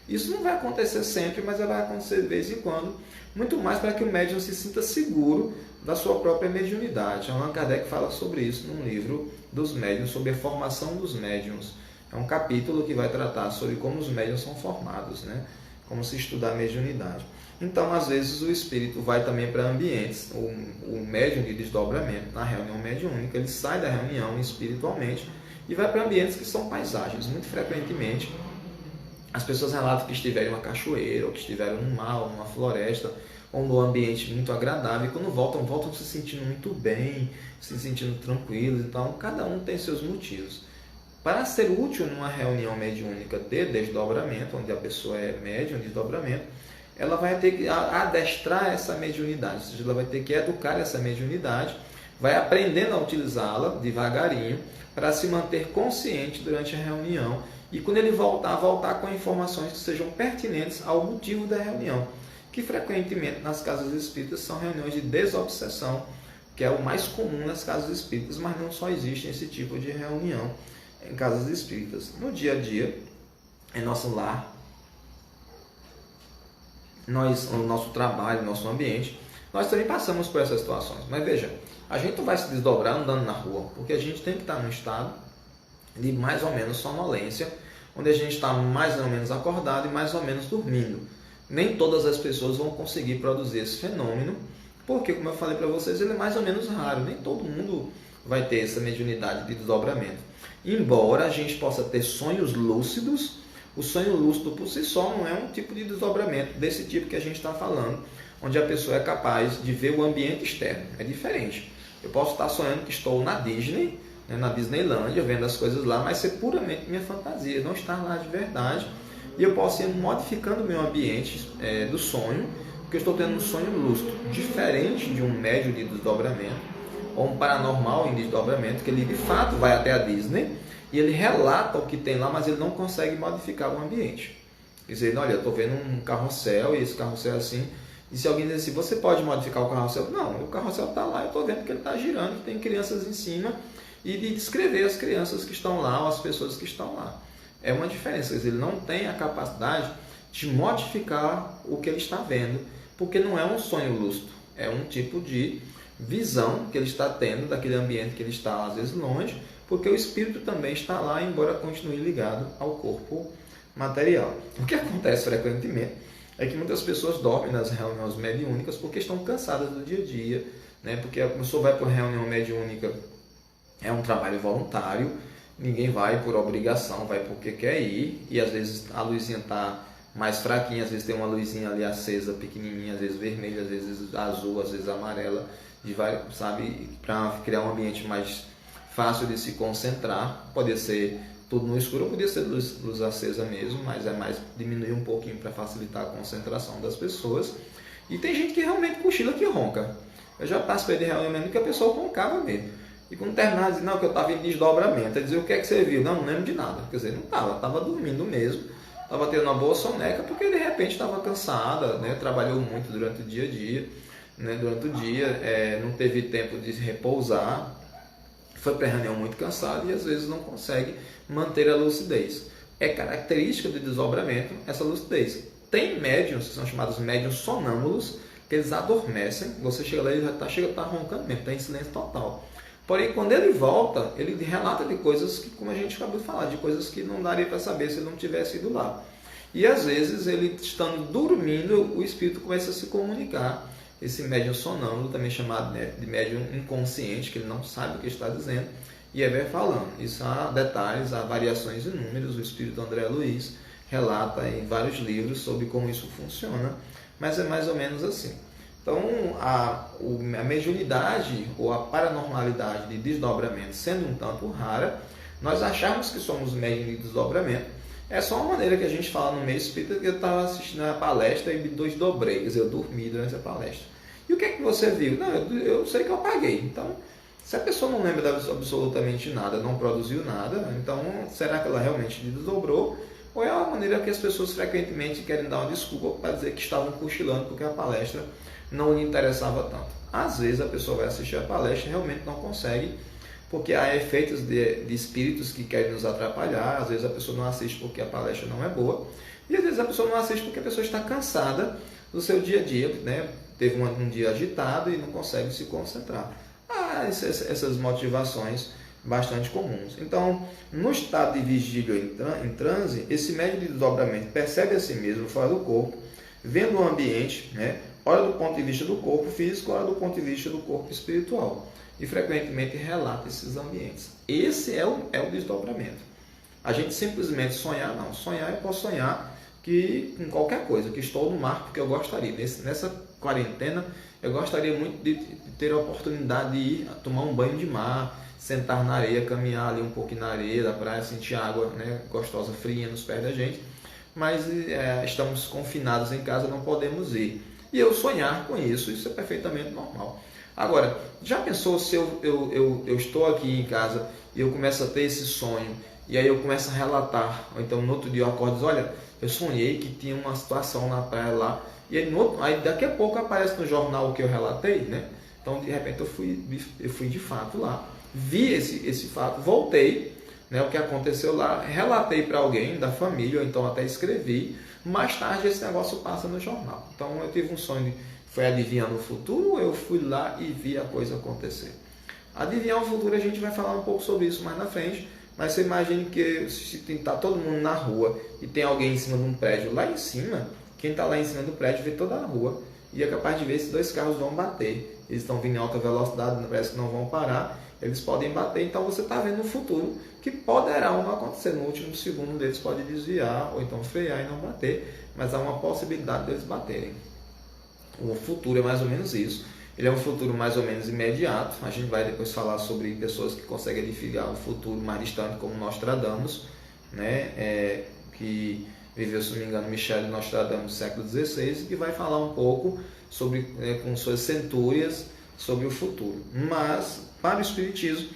Speaker 1: Isso não vai acontecer sempre, mas vai acontecer de vez em quando, muito mais para que o médium se sinta seguro da sua própria mediunidade. Allan Kardec fala sobre isso num livro dos médiuns, sobre a formação dos médiuns. É um capítulo que vai tratar sobre como os médiuns são formados, né? Como se estudar a mediunidade. Então, às vezes, o espírito vai também para ambientes, o médium de desdobramento, na reunião mediúnica, ele sai da reunião espiritualmente e vai para ambientes que são paisagens. Muito frequentemente, as pessoas relatam que estiveram em uma cachoeira, ou que estiveram num mar, ou numa floresta, ou num ambiente muito agradável, e quando voltam se sentindo muito bem, se sentindo tranquilos. Então, cada um tem seus motivos. Para ser útil numa reunião mediúnica de desdobramento, onde a pessoa é médium de desdobramento, ela vai ter que adestrar essa mediunidade, ou seja, ela vai ter que educar essa mediunidade, vai aprendendo a utilizá-la devagarinho, para se manter consciente durante a reunião, e quando ele voltar com informações que sejam pertinentes ao motivo da reunião, que frequentemente nas casas espíritas são reuniões de desobsessão, que é o mais comum nas casas espíritas, mas não só existe esse tipo de reunião em casas espíritas. No dia a dia, em nosso lar, no nosso trabalho, no nosso ambiente, nós também passamos por essas situações. Mas veja, a gente não vai se desdobrar andando na rua, porque a gente tem que estar num estado de mais ou menos sonolência, onde a gente está mais ou menos acordado e mais ou menos dormindo. Nem todas as pessoas vão conseguir produzir esse fenômeno, porque, como eu falei para vocês, ele é mais ou menos raro. Nem todo mundo vai ter essa mediunidade de desdobramento. Embora a gente possa ter sonhos lúcidos, o sonho lúcido por si só não é um tipo de desdobramento desse tipo que a gente está falando, onde a pessoa é capaz de ver o ambiente externo. É diferente. Eu posso estar sonhando que estou na Disney, né, na Disneylândia, vendo as coisas lá, mas ser puramente minha fantasia, não estar lá de verdade. E eu posso ir modificando o meu ambiente do sonho, porque eu estou tendo um sonho lúcido, diferente de um médium de desdobramento, ou um paranormal em desdobramento, que ele de fato vai até a Disney e ele relata o que tem lá, mas ele não consegue modificar o ambiente. Quer dizer, olha, eu estou vendo um carrossel e esse carrossel é assim. E se alguém diz assim, você pode modificar o carrossel? Não, o carrossel está lá, eu estou vendo que ele está girando, que tem crianças em cima, e de descrever as crianças que estão lá, ou as pessoas que estão lá. É uma diferença, quer dizer, ele não tem a capacidade de modificar o que ele está vendo, porque não é um sonho lúcido, é um tipo de visão que ele está tendo daquele ambiente que ele está, às vezes, longe, porque o espírito também está lá, embora continue ligado ao corpo material. O que acontece frequentemente é que muitas pessoas dormem nas reuniões mediúnicas porque estão cansadas do dia a dia, né? Porque a pessoa vai para uma reunião mediúnica, é um trabalho voluntário, ninguém vai por obrigação, vai porque quer ir, e às vezes a luzinha está mais fraquinha, às vezes tem uma luzinha ali acesa, pequenininha, às vezes vermelha, às vezes azul, às vezes amarela, sabe, para criar um ambiente mais fácil de se concentrar. Pode ser tudo no escuro, podia ser luz acesa mesmo, mas é mais diminuir um pouquinho para facilitar a concentração das pessoas. E tem gente que realmente cochila, que ronca. Eu já participei de reunião que a pessoa roncava mesmo. E quando terminava, dizia, não, que eu estava em desdobramento. Ele dizia, o que é que você viu? Não lembro de nada. Quer dizer, não estava dormindo mesmo. Estava tendo uma boa soneca, porque de repente estava cansada, né? Trabalhou muito durante o dia a dia, né? Durante o dia, não teve tempo de repousar, foi para a reunião muito cansado e às vezes não consegue manter a lucidez. É característica do desdobramento essa lucidez. Tem médiuns, que são chamados médiuns sonâmbulos, que eles adormecem, você chega lá e já chega a estar roncando mesmo, está em silêncio total. Porém, quando ele volta, ele relata de coisas que, como a gente acabou de falar, de coisas que não daria para saber se ele não tivesse ido lá. E às vezes, ele estando dormindo, o espírito começa a se comunicar. Esse médium sonâmbulo, também chamado de médium inconsciente, que ele não sabe o que está dizendo, e aí vai falando. Isso há detalhes, há variações inúmeras. O espírito André Luiz relata em vários livros sobre como isso funciona, mas é mais ou menos assim. Então, a mediunidade ou a paranormalidade de desdobramento sendo um tanto rara, nós acharmos que somos médium de desdobramento é só uma maneira que a gente fala no meio espírita, que eu estava assistindo a palestra e me desdobrei, quer dizer, eu dormi durante a palestra. E o que é que você viu? Não, eu sei que eu apaguei. Então, se a pessoa não lembra absolutamente nada, não produziu nada, então será que ela realmente desdobrou? Ou é uma maneira que as pessoas frequentemente querem dar uma desculpa para dizer que estavam cochilando porque a palestra não lhe interessava tanto. Às vezes a pessoa vai assistir a palestra e realmente não consegue, porque há efeitos de espíritos que querem nos atrapalhar. Às vezes a pessoa não assiste porque a palestra não é boa, E às vezes a pessoa não assiste porque a pessoa está cansada do seu dia a dia, né? Teve um dia agitado e não consegue se concentrar. Essas motivações bastante comuns. Então, no estado de vigília em transe, esse médium de desdobramento percebe a si mesmo fora do corpo, vendo o ambiente, né? Ora do ponto de vista do corpo físico, ora do ponto de vista do corpo espiritual. E frequentemente relata esses ambientes. Esse é o desdobramento. A gente simplesmente sonhar, não. Sonhar, eu posso sonhar que com qualquer coisa, que estou no mar porque eu gostaria. Nessa quarentena, eu gostaria muito de ter a oportunidade de ir tomar um banho de mar, sentar na areia, caminhar ali um pouquinho na areia da praia, sentir água, né, gostosa, fria nos pés da gente. Mas estamos confinados em casa, não podemos ir. E eu sonhar com isso é perfeitamente normal. Agora, já pensou se eu estou aqui em casa e eu começo a ter esse sonho, e aí eu começo a relatar, ou então no outro dia eu acordo e diz, olha, eu sonhei que tinha uma situação na praia lá, e aí daqui a pouco aparece no jornal o que eu relatei, né? Então, de repente, eu fui de fato lá, vi esse fato, voltei, né, o que aconteceu lá, relatei para alguém da família, ou então até escrevi. Mais tarde esse negócio passa no jornal. Então eu tive um sonho, foi adivinhar no futuro, eu fui lá e vi a coisa acontecer. Adivinhar o futuro a gente vai falar um pouco sobre isso mais na frente, mas você imagine que se está todo mundo na rua e tem alguém em cima de um prédio lá em cima, quem está lá em cima do prédio vê toda a rua e é capaz de ver se dois carros vão bater. Eles estão vindo em alta velocidade, parece que não vão parar, eles podem bater, então você está vendo no futuro que poderá não acontecer. No último segundo deles pode desviar ou então frear e não bater, mas há uma possibilidade deles baterem. O futuro é mais ou menos isso. Ele é um futuro mais ou menos imediato. A gente vai depois falar sobre pessoas que conseguem edificar o futuro mais distante, como Nostradamus, né? Que viveu, se não me engano, Michel Nostradamus no século XVI, e que vai falar um pouco sobre, com suas centúrias, sobre o futuro. Mas, para o Espiritismo,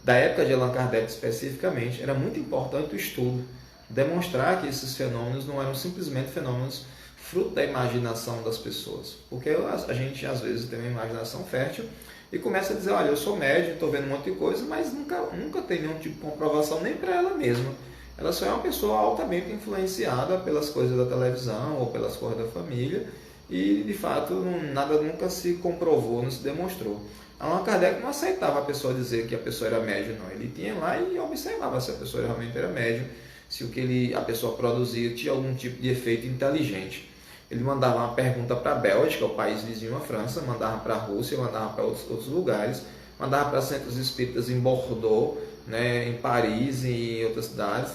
Speaker 1: da época de Allan Kardec especificamente, era muito importante o estudo, demonstrar que esses fenômenos não eram simplesmente fenômenos fruto da imaginação das pessoas, porque a gente às vezes tem uma imaginação fértil e começa a dizer, olha, eu sou médium, estou vendo um monte de coisa, mas nunca tem nenhum tipo de comprovação nem para ela mesma. Ela só é uma pessoa altamente influenciada pelas coisas da televisão ou pelas coisas da família e de fato nada nunca se comprovou, não se demonstrou. Allan Kardec não aceitava a pessoa dizer que a pessoa era médium, não. Ele tinha lá e observava se a pessoa realmente era médium, se o que a pessoa produzia tinha algum tipo de efeito inteligente. Ele mandava uma pergunta para a Bélgica, o país vizinho à França, mandava para a Rússia, mandava para outros lugares, mandava para centros espíritas em Bordeaux, né, em Paris e em outras cidades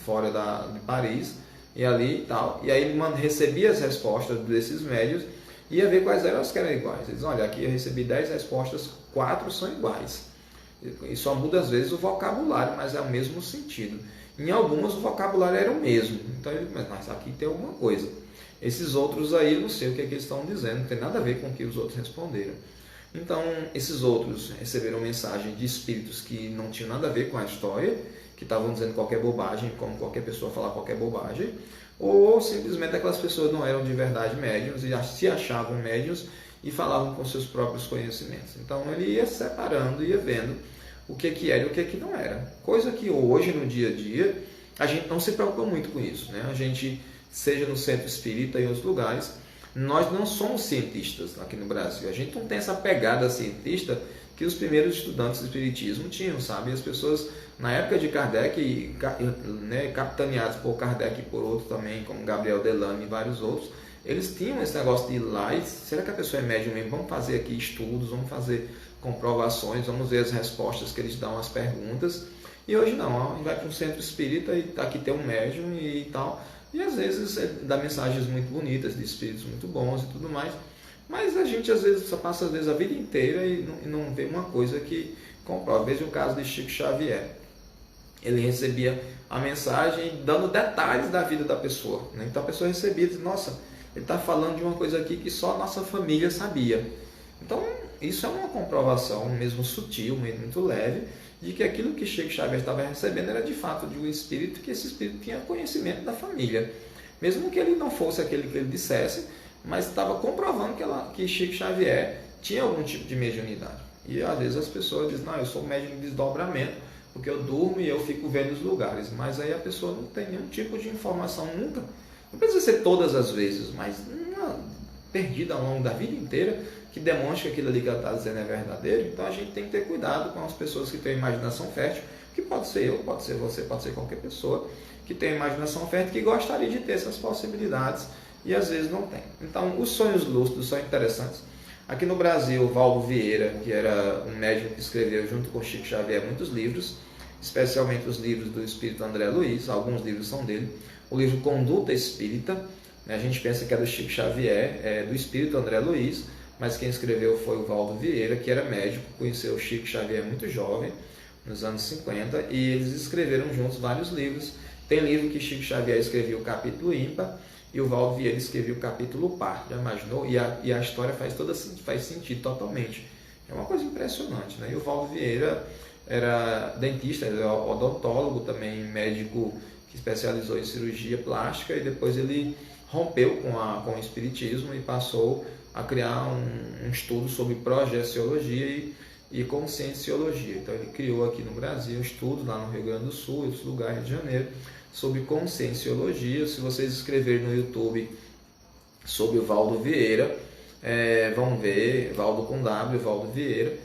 Speaker 1: fora de Paris, e ali e tal. E aí ele recebia as respostas desses médios e ia ver quais eram as que eram iguais. Eles diziam, olha, aqui eu recebi 10 respostas, 4 são iguais. E só muda às vezes o vocabulário, mas é o mesmo sentido. Em algumas o vocabulário era o mesmo. Então ele disse, mas aqui tem alguma coisa. Esses outros aí, eu não sei o que é que eles estão dizendo, não tem nada a ver com o que os outros responderam. Então, esses outros receberam mensagem de espíritos que não tinham nada a ver com a história, que estavam dizendo qualquer bobagem, como qualquer pessoa falar qualquer bobagem, ou simplesmente aquelas pessoas não eram de verdade médiuns e se achavam médiuns e falavam com seus próprios conhecimentos. Então, ele ia separando, ia vendo o que era e o que não era. Coisa que hoje, no dia a dia, a gente não se preocupa muito com isso, né? A gente, seja no centro espírita e em outros lugares, nós não somos cientistas aqui no Brasil. A gente não tem essa pegada cientista que os primeiros estudantes do espiritismo tinham, sabe? As pessoas, na época de Kardec, né, capitaneados por Kardec e por outros também, como Gabriel Delane e vários outros, eles tinham esse negócio de ir lá e, será que a pessoa é médium mesmo? Vamos fazer aqui estudos, vamos fazer comprovações, vamos ver as respostas que eles dão às perguntas. E hoje não, a gente vai para um centro espírita e aqui tem um médium e tal. E às vezes dá mensagens muito bonitas, de espíritos muito bons e tudo mais, mas a gente às vezes só passa a vida inteira e não vê uma coisa que comprova. Veja o caso de Chico Xavier. Ele recebia a mensagem dando detalhes da vida da pessoa, né? Então a pessoa recebia e dizia, nossa, ele está falando de uma coisa aqui que só a nossa família sabia. Então isso é uma comprovação mesmo sutil, muito leve, de que aquilo que Chico Xavier estava recebendo era de fato de um espírito, que esse espírito tinha conhecimento da família. Mesmo que ele não fosse aquele que ele dissesse, mas estava comprovando que Chico Xavier tinha algum tipo de mediunidade. E às vezes as pessoas dizem, não, eu sou médium de desdobramento, porque eu durmo e eu fico vendo os lugares. Mas aí a pessoa não tem nenhum tipo de informação nunca. Não precisa ser todas as vezes, mas uma perdida ao longo da vida inteira, que demonstra que aquilo ali que ela está dizendo é verdadeiro. Então a gente tem que ter cuidado com as pessoas que têm imaginação fértil, que pode ser eu, pode ser você, pode ser qualquer pessoa que tem imaginação fértil, que gostaria de ter essas possibilidades e às vezes não tem. Então os sonhos lúcidos são interessantes. Aqui no Brasil, Valdo Vieira, que era um médium que escreveu junto com Chico Xavier muitos livros, especialmente os livros do espírito André Luiz, alguns livros são dele. O livro Conduta Espírita, né, a gente pensa que é do Chico Xavier, é do espírito André Luiz, mas quem escreveu foi o Valdo Vieira, que era médico, conheceu o Chico Xavier muito jovem, nos anos 50, e eles escreveram juntos vários livros. Tem livro que Chico Xavier escreveu o capítulo ímpar, e o Valdo Vieira escreveu o capítulo par, já imaginou? E a história faz sentido totalmente. É uma coisa impressionante, né? E o Valdo Vieira era dentista, ele era odontólogo também, médico que especializou em cirurgia plástica, e depois ele rompeu com o espiritismo e passou a criar um estudo sobre projeciologia e conscienciologia. Então ele criou aqui no Brasil estudos lá no Rio Grande do Sul e outros lugares, Rio de Janeiro, sobre conscienciologia. Se vocês escreverem no YouTube sobre o Valdo Vieira, vão ver, Valdo com W, Valdo Vieira,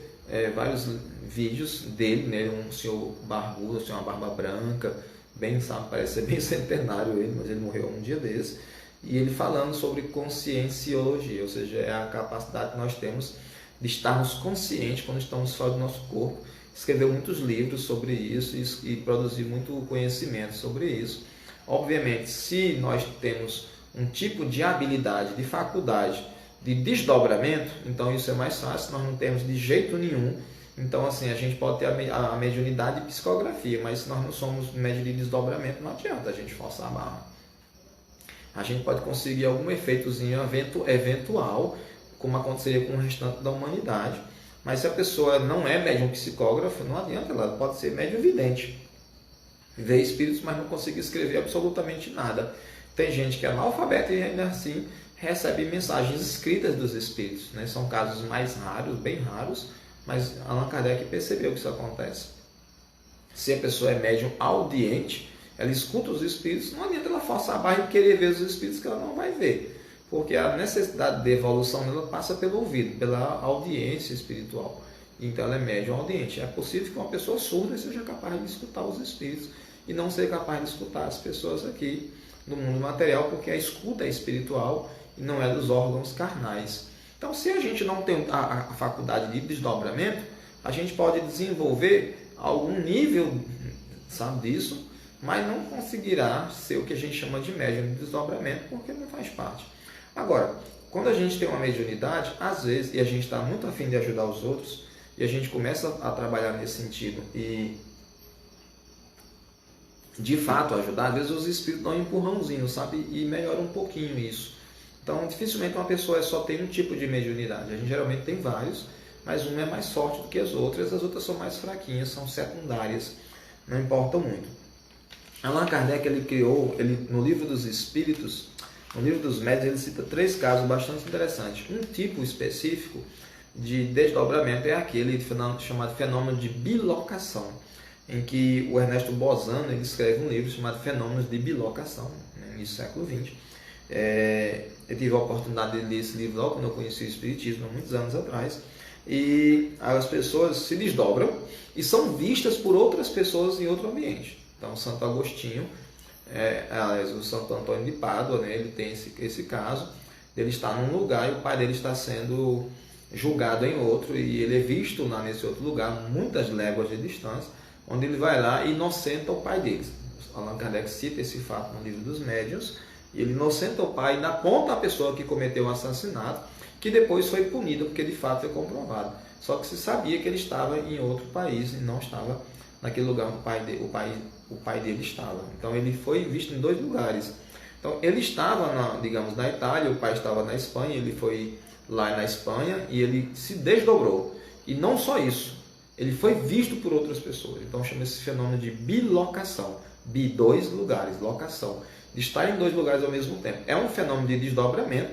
Speaker 1: vários vídeos dele, né? Um senhor barbudo, assim, uma barba branca, bem, sabe, parece ser bem centenário ele, mas ele morreu um dia desse, e ele falando sobre conscienciologia, ou seja, é a capacidade que nós temos de estarmos conscientes quando estamos fora do nosso corpo. Escreveu muitos livros sobre isso e produziu muito conhecimento sobre isso. Obviamente, se nós temos um tipo de habilidade, de faculdade, de desdobramento, então isso é mais fácil. Nós não temos de jeito nenhum. Então, assim, a gente pode ter a mediunidade de psicografia, mas se nós não somos médium de desdobramento, não adianta a gente forçar a barra. A gente pode conseguir algum efeitozinho eventual, como aconteceria com o restante da humanidade. Mas se a pessoa não é médium psicógrafo, não adianta, ela pode ser médium vidente. Vê espíritos, mas não consegue escrever absolutamente nada. Tem gente que é analfabeta e ainda assim recebe mensagens escritas dos espíritos, né? São casos mais raros, bem raros, mas Allan Kardec percebeu que isso acontece. Se a pessoa é médium audiente, ela escuta os espíritos, não adianta ela forçar a barra e querer ver os espíritos, que ela não vai ver. Porque a necessidade de evolução dela passa pelo ouvido, pela audiência espiritual. Então ela é médium audiente. É possível que uma pessoa surda seja capaz de escutar os espíritos e não ser capaz de escutar as pessoas aqui no mundo material, porque a escuta é espiritual e não é dos órgãos carnais. Então, se a gente não tem a faculdade de desdobramento, a gente pode desenvolver algum nível, sabe, disso, mas não conseguirá ser o que a gente chama de médium de desdobramento, porque não faz parte. Agora, quando a gente tem uma mediunidade, às vezes, e a gente está muito afim de ajudar os outros, e a gente começa a trabalhar nesse sentido e de fato ajudar, às vezes os espíritos dão um empurrãozinho, sabe, e melhora um pouquinho isso. Então, dificilmente uma pessoa só tem um tipo de mediunidade. A gente geralmente tem vários, mas uma é mais forte do que as outras são mais fraquinhas, são secundárias, não importam muito. Allan Kardec, ele criou, no livro dos Espíritos, no livro dos Médiuns, ele cita 3 casos bastante interessantes. Um tipo específico de desdobramento é aquele chamado fenômeno de bilocação, em que o Ernesto Bozano ele escreve um livro chamado Fenômenos de Bilocação, no início do século XX. Eu tive a oportunidade de ler esse livro logo quando eu conheci o Espiritismo, há muitos anos atrás, e as pessoas se desdobram e são vistas por outras pessoas em outro ambiente. Então, Santo Agostinho, o Santo Antônio de Pádua, né, ele tem esse caso, ele está num lugar e o pai dele está sendo julgado em outro, e ele é visto lá nesse outro lugar, muitas léguas de distância, onde ele vai lá e inocenta o pai dele. Allan Kardec cita esse fato no livro dos Médiuns, e ele inocenta o pai e aponta a pessoa que cometeu o assassinato, que depois foi punida, porque de fato foi comprovado. Só que se sabia que ele estava em outro país e não estava naquele lugar onde o pai dele estava. Então ele foi visto em 2 lugares. Então ele estava, na Itália, o pai estava na Espanha, ele foi lá na Espanha e ele se desdobrou. E não só isso, ele foi visto por outras pessoas. Então chama esse fenômeno de bilocação. 2 lugares, locação. De estar em 2 lugares ao mesmo tempo. É um fenômeno de desdobramento,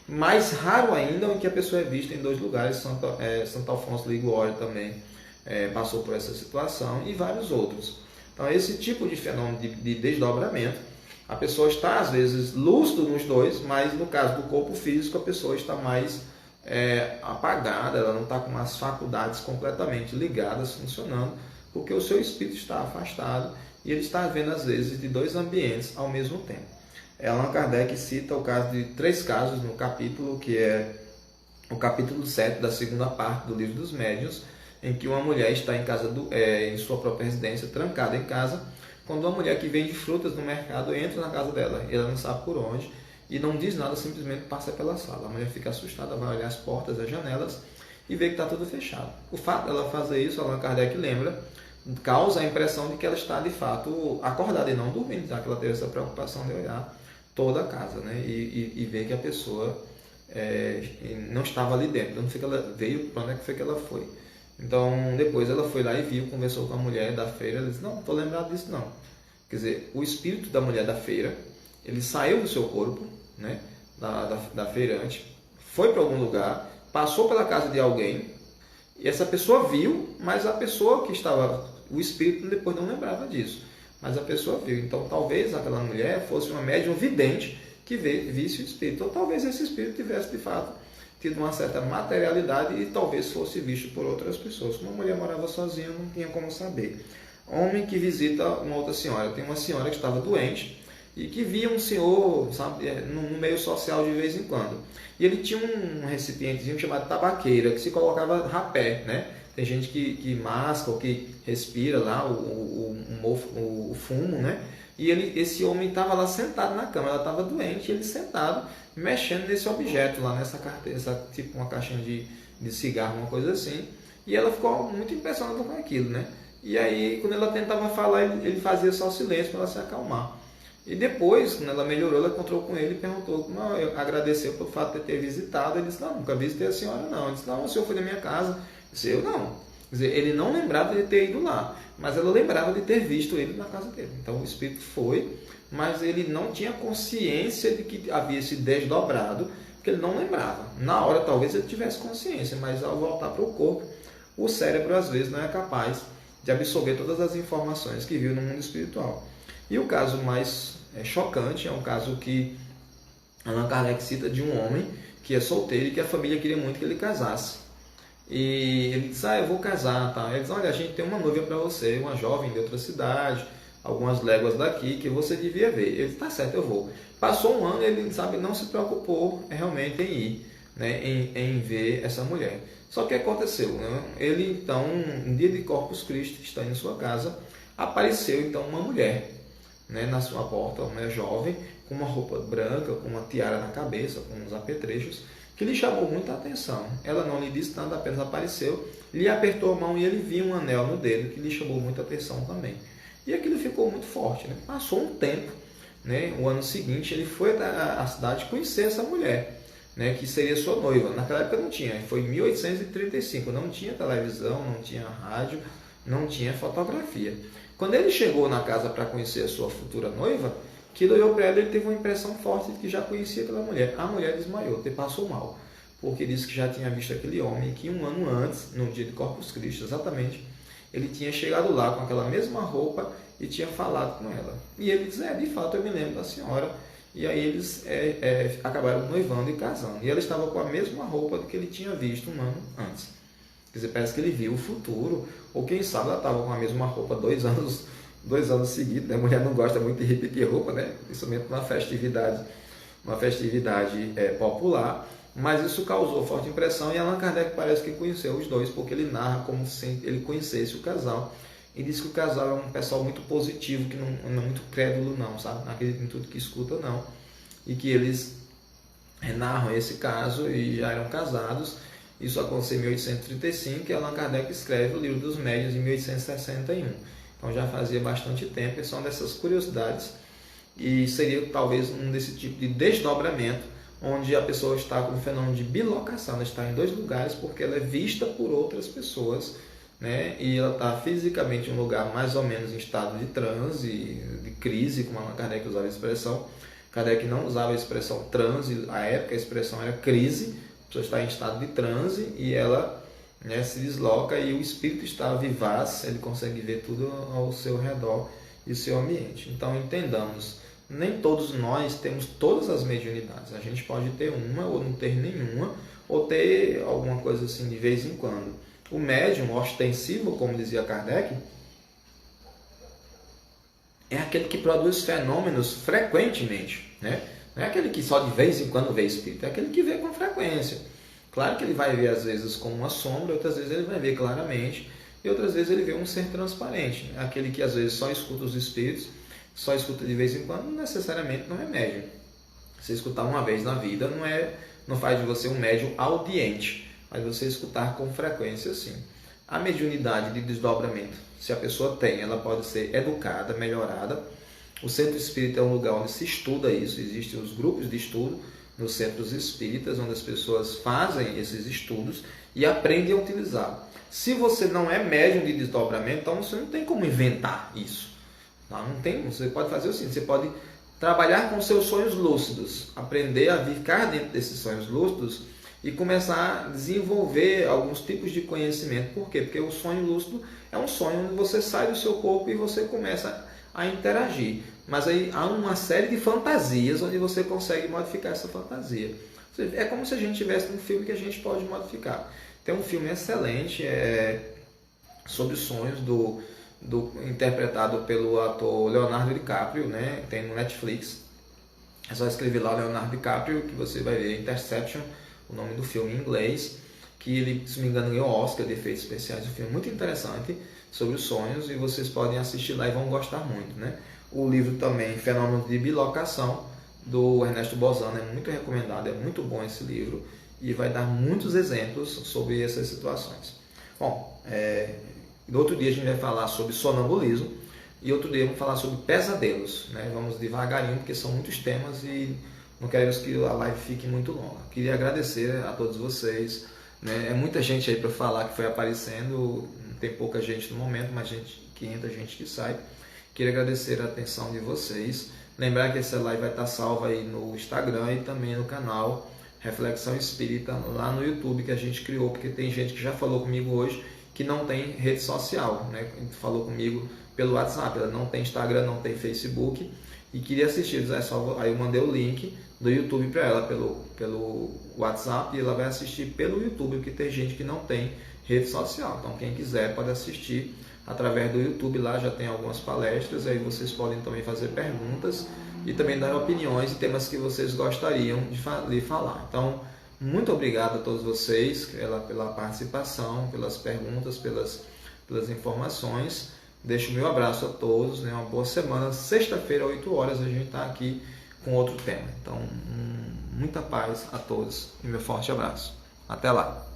Speaker 1: mais raro ainda em que a pessoa é vista em 2 lugares. Santo Alfonso Liguori também passou por essa situação e vários outros. Então, esse tipo de fenômeno de desdobramento, a pessoa está às vezes lúcido nos dois, mas no caso do corpo físico a pessoa está mais apagada, ela não está com as faculdades completamente ligadas, funcionando, porque o seu espírito está afastado e ele está vendo às vezes de dois ambientes ao mesmo tempo. Allan Kardec cita o caso de 3 casos no capítulo, que é o capítulo 7 da segunda parte do Livro dos Médiuns, em que uma mulher está em sua própria residência, trancada em casa, quando uma mulher que vende frutas no mercado entra na casa dela, e ela não sabe por onde, e não diz nada, simplesmente passa pela sala. A mulher fica assustada, vai olhar as portas, as janelas, e vê que está tudo fechado. O fato dela fazer isso, Allan Kardec lembra, causa a impressão de que ela está de fato acordada e não dormindo, já que ela teve essa preocupação de olhar toda a casa, né? e ver que a pessoa não estava ali dentro. Então, não sei que ela veio, para onde é que foi que ela foi. Então, depois ela foi lá e viu, conversou com a mulher da feira, ela disse, não estou lembrado disso não. Quer dizer, o espírito da mulher da feira, ele saiu do seu corpo, né, da feirante, foi para algum lugar, passou pela casa de alguém, e essa pessoa viu, mas a pessoa que estava, o espírito depois não lembrava disso, mas a pessoa viu. Então, talvez aquela mulher fosse uma médium vidente que visse o espírito, ou talvez esse espírito tivesse de fato tido uma certa materialidade e talvez fosse visto por outras pessoas. Como a mulher morava sozinha, não tinha como saber. Homem que visita uma outra senhora. Tem uma senhora que estava doente e que via um senhor, sabe, no meio social de vez em quando. E ele tinha um recipientezinho chamado tabaqueira, que se colocava rapé, né? Tem gente que masca ou que respira lá o fumo, né? E esse homem estava lá sentado na cama, ela estava doente, ele sentado, mexendo nesse objeto lá, nessa carteira, tipo uma caixinha de cigarro, uma coisa assim. E ela ficou muito impressionada com aquilo, né? E aí, quando ela tentava falar, ele fazia só silêncio para ela se acalmar. E depois, quando ela melhorou, ela encontrou com ele e perguntou, agradeceu pelo fato de ter visitado. Ele disse, não, nunca visitei a senhora não. Ele disse, não, o senhor foi na minha casa. Eu disse, eu não. Quer dizer, ele não lembrava de ter ido lá, mas ela lembrava de ter visto ele na casa dele. Então o espírito foi, mas ele não tinha consciência de que havia se desdobrado, porque ele não lembrava. Na hora talvez ele tivesse consciência, mas ao voltar para o corpo, o cérebro às vezes não é capaz de absorver todas as informações que viu no mundo espiritual. E o caso mais chocante é um caso que Allan Kardec cita de um homem que é solteiro e que a família queria muito que ele casasse. E ele disse, eu vou casar, tá? Ele disse, olha, a gente tem uma noiva para você, uma jovem de outra cidade, algumas léguas daqui, que você devia ver. Ele disse, tá certo, eu vou. Passou um ano, ele, não se preocupou realmente em ir, né, em ver essa mulher. Só que aconteceu, né? Ele então, no dia de Corpus Christi, está em sua casa, apareceu então uma mulher, né, na sua porta, uma mulher jovem, com uma roupa branca, com uma tiara na cabeça, com uns apetrechos, que lhe chamou muita atenção. Ela não lhe disse nada, apenas apareceu, lhe apertou a mão e ele viu um anel no dedo, que lhe chamou muita atenção também. E aquilo ficou muito forte, né? Passou um tempo, né? O ano seguinte ele foi à cidade conhecer essa mulher, né? Que seria sua noiva. Naquela época não tinha, foi em 1835, não tinha televisão, não tinha rádio, não tinha fotografia. Quando ele chegou na casa para conhecer a sua futura noiva, que ele olhou para ela, ele teve uma impressão forte de que já conhecia aquela mulher. A mulher desmaiou, passou mal, porque disse que já tinha visto aquele homem, que um ano antes, no dia de Corpus Christi, exatamente, ele tinha chegado lá com aquela mesma roupa e tinha falado com ela. E ele disse, de fato eu me lembro da senhora. E aí eles acabaram noivando e casando. E ela estava com a mesma roupa do que ele tinha visto um ano antes. Quer dizer, parece que ele viu o futuro, ou quem sabe ela estava com a mesma roupa 2 anos seguidos, né? A mulher não gosta muito de repetir roupa, né? Principalmente numa festividade popular, mas isso causou forte impressão e Allan Kardec parece que conheceu os dois, porque ele narra como se ele conhecesse o casal e diz que o casal é um pessoal muito positivo, que não é muito crédulo não, sabe? Não acredita em tudo que escuta não, e que eles narram esse caso e já eram casados. Isso aconteceu em 1835 e Allan Kardec escreve o Livro dos Médiuns em 1861. Então já fazia bastante tempo, e são dessas curiosidades, e seria talvez um desse tipo de desdobramento, onde a pessoa está com um fenômeno de bilocação, ela está em 2 lugares porque ela é vista por outras pessoas, né? E ela está fisicamente em um lugar mais ou menos em estado de transe, de crise, como Allan Kardec usava a expressão. Kardec não usava a expressão transe, à época a expressão era crise, a pessoa está em estado de transe e ela né, se desloca e o espírito está vivaz, ele consegue ver tudo ao seu redor e o seu ambiente. Então entendamos, nem todos nós temos todas as mediunidades. A gente pode ter uma ou não ter nenhuma, ou ter alguma coisa assim de vez em quando. O médium ostensivo, como dizia Kardec, é aquele que produz fenômenos frequentemente, né? Não é aquele que só de vez em quando vê espírito, é aquele que vê com frequência. Claro que ele vai ver às vezes como uma sombra, outras vezes ele vai ver claramente, e outras vezes ele vê um ser transparente. Aquele que às vezes só escuta os espíritos, só escuta de vez em quando, necessariamente não é médium. Você escutar uma vez na vida não faz de você um médium audiente, mas você escutar com frequência sim. A mediunidade de desdobramento, se a pessoa tem, ela pode ser educada, melhorada. O centro espírita é um lugar onde se estuda isso, existem os grupos de estudo nos centros espíritas, onde as pessoas fazem esses estudos e aprendem a utilizar. Se você não é médium de desdobramento, então você não tem como inventar isso. Não tem, você pode fazer o seguinte, você pode trabalhar com seus sonhos lúcidos, aprender a ficar dentro desses sonhos lúcidos e começar a desenvolver alguns tipos de conhecimento. Por quê? Porque o sonho lúcido é um sonho onde você sai do seu corpo e você começa a interagir. Mas aí há uma série de fantasias onde você consegue modificar essa fantasia. É como se a gente tivesse um filme que a gente pode modificar. Tem um filme excelente sobre sonhos interpretado pelo ator Leonardo DiCaprio, né? Tem no Netflix. É só escrever lá Leonardo DiCaprio que você vai ver Interception, o nome do filme em inglês, que ele, se não me engano, ganhou Oscar de efeitos especiais. Um filme muito interessante sobre os sonhos e vocês podem assistir lá e vão gostar muito, né? O livro também, Fenômenos de Bilocação, do Ernesto Bozano, é muito recomendado, é muito bom esse livro e vai dar muitos exemplos sobre essas situações. Bom, no outro dia a gente vai falar sobre sonambulismo e outro dia vamos falar sobre pesadelos, né? Vamos devagarinho porque são muitos temas e não queremos que a live fique muito longa. Queria agradecer a todos vocês, né? É muita gente aí para falar que foi aparecendo, tem pouca gente no momento, mas que entra, gente que sai. Queria agradecer a atenção de vocês. Lembrar que essa live vai estar salva aí no Instagram e também no canal Reflexão Espírita lá no YouTube que a gente criou, porque tem gente que já falou comigo hoje que não tem rede social, né? Falou comigo pelo WhatsApp, ela não tem Instagram, não tem Facebook e queria assistir. Aí eu mandei o link do YouTube para ela pelo WhatsApp e ela vai assistir pelo YouTube, porque tem gente que não tem rede social. Então quem quiser pode assistir através do YouTube, lá já tem algumas palestras, aí vocês podem também fazer perguntas e também dar opiniões e temas que vocês gostariam de falar. Então, muito obrigado a todos vocês pela participação, pelas perguntas, pelas informações. Deixo o meu abraço a todos, né? Uma boa semana. Sexta-feira, 8 horas, a gente está aqui com outro tema. Então, muita paz a todos e meu forte abraço. Até lá!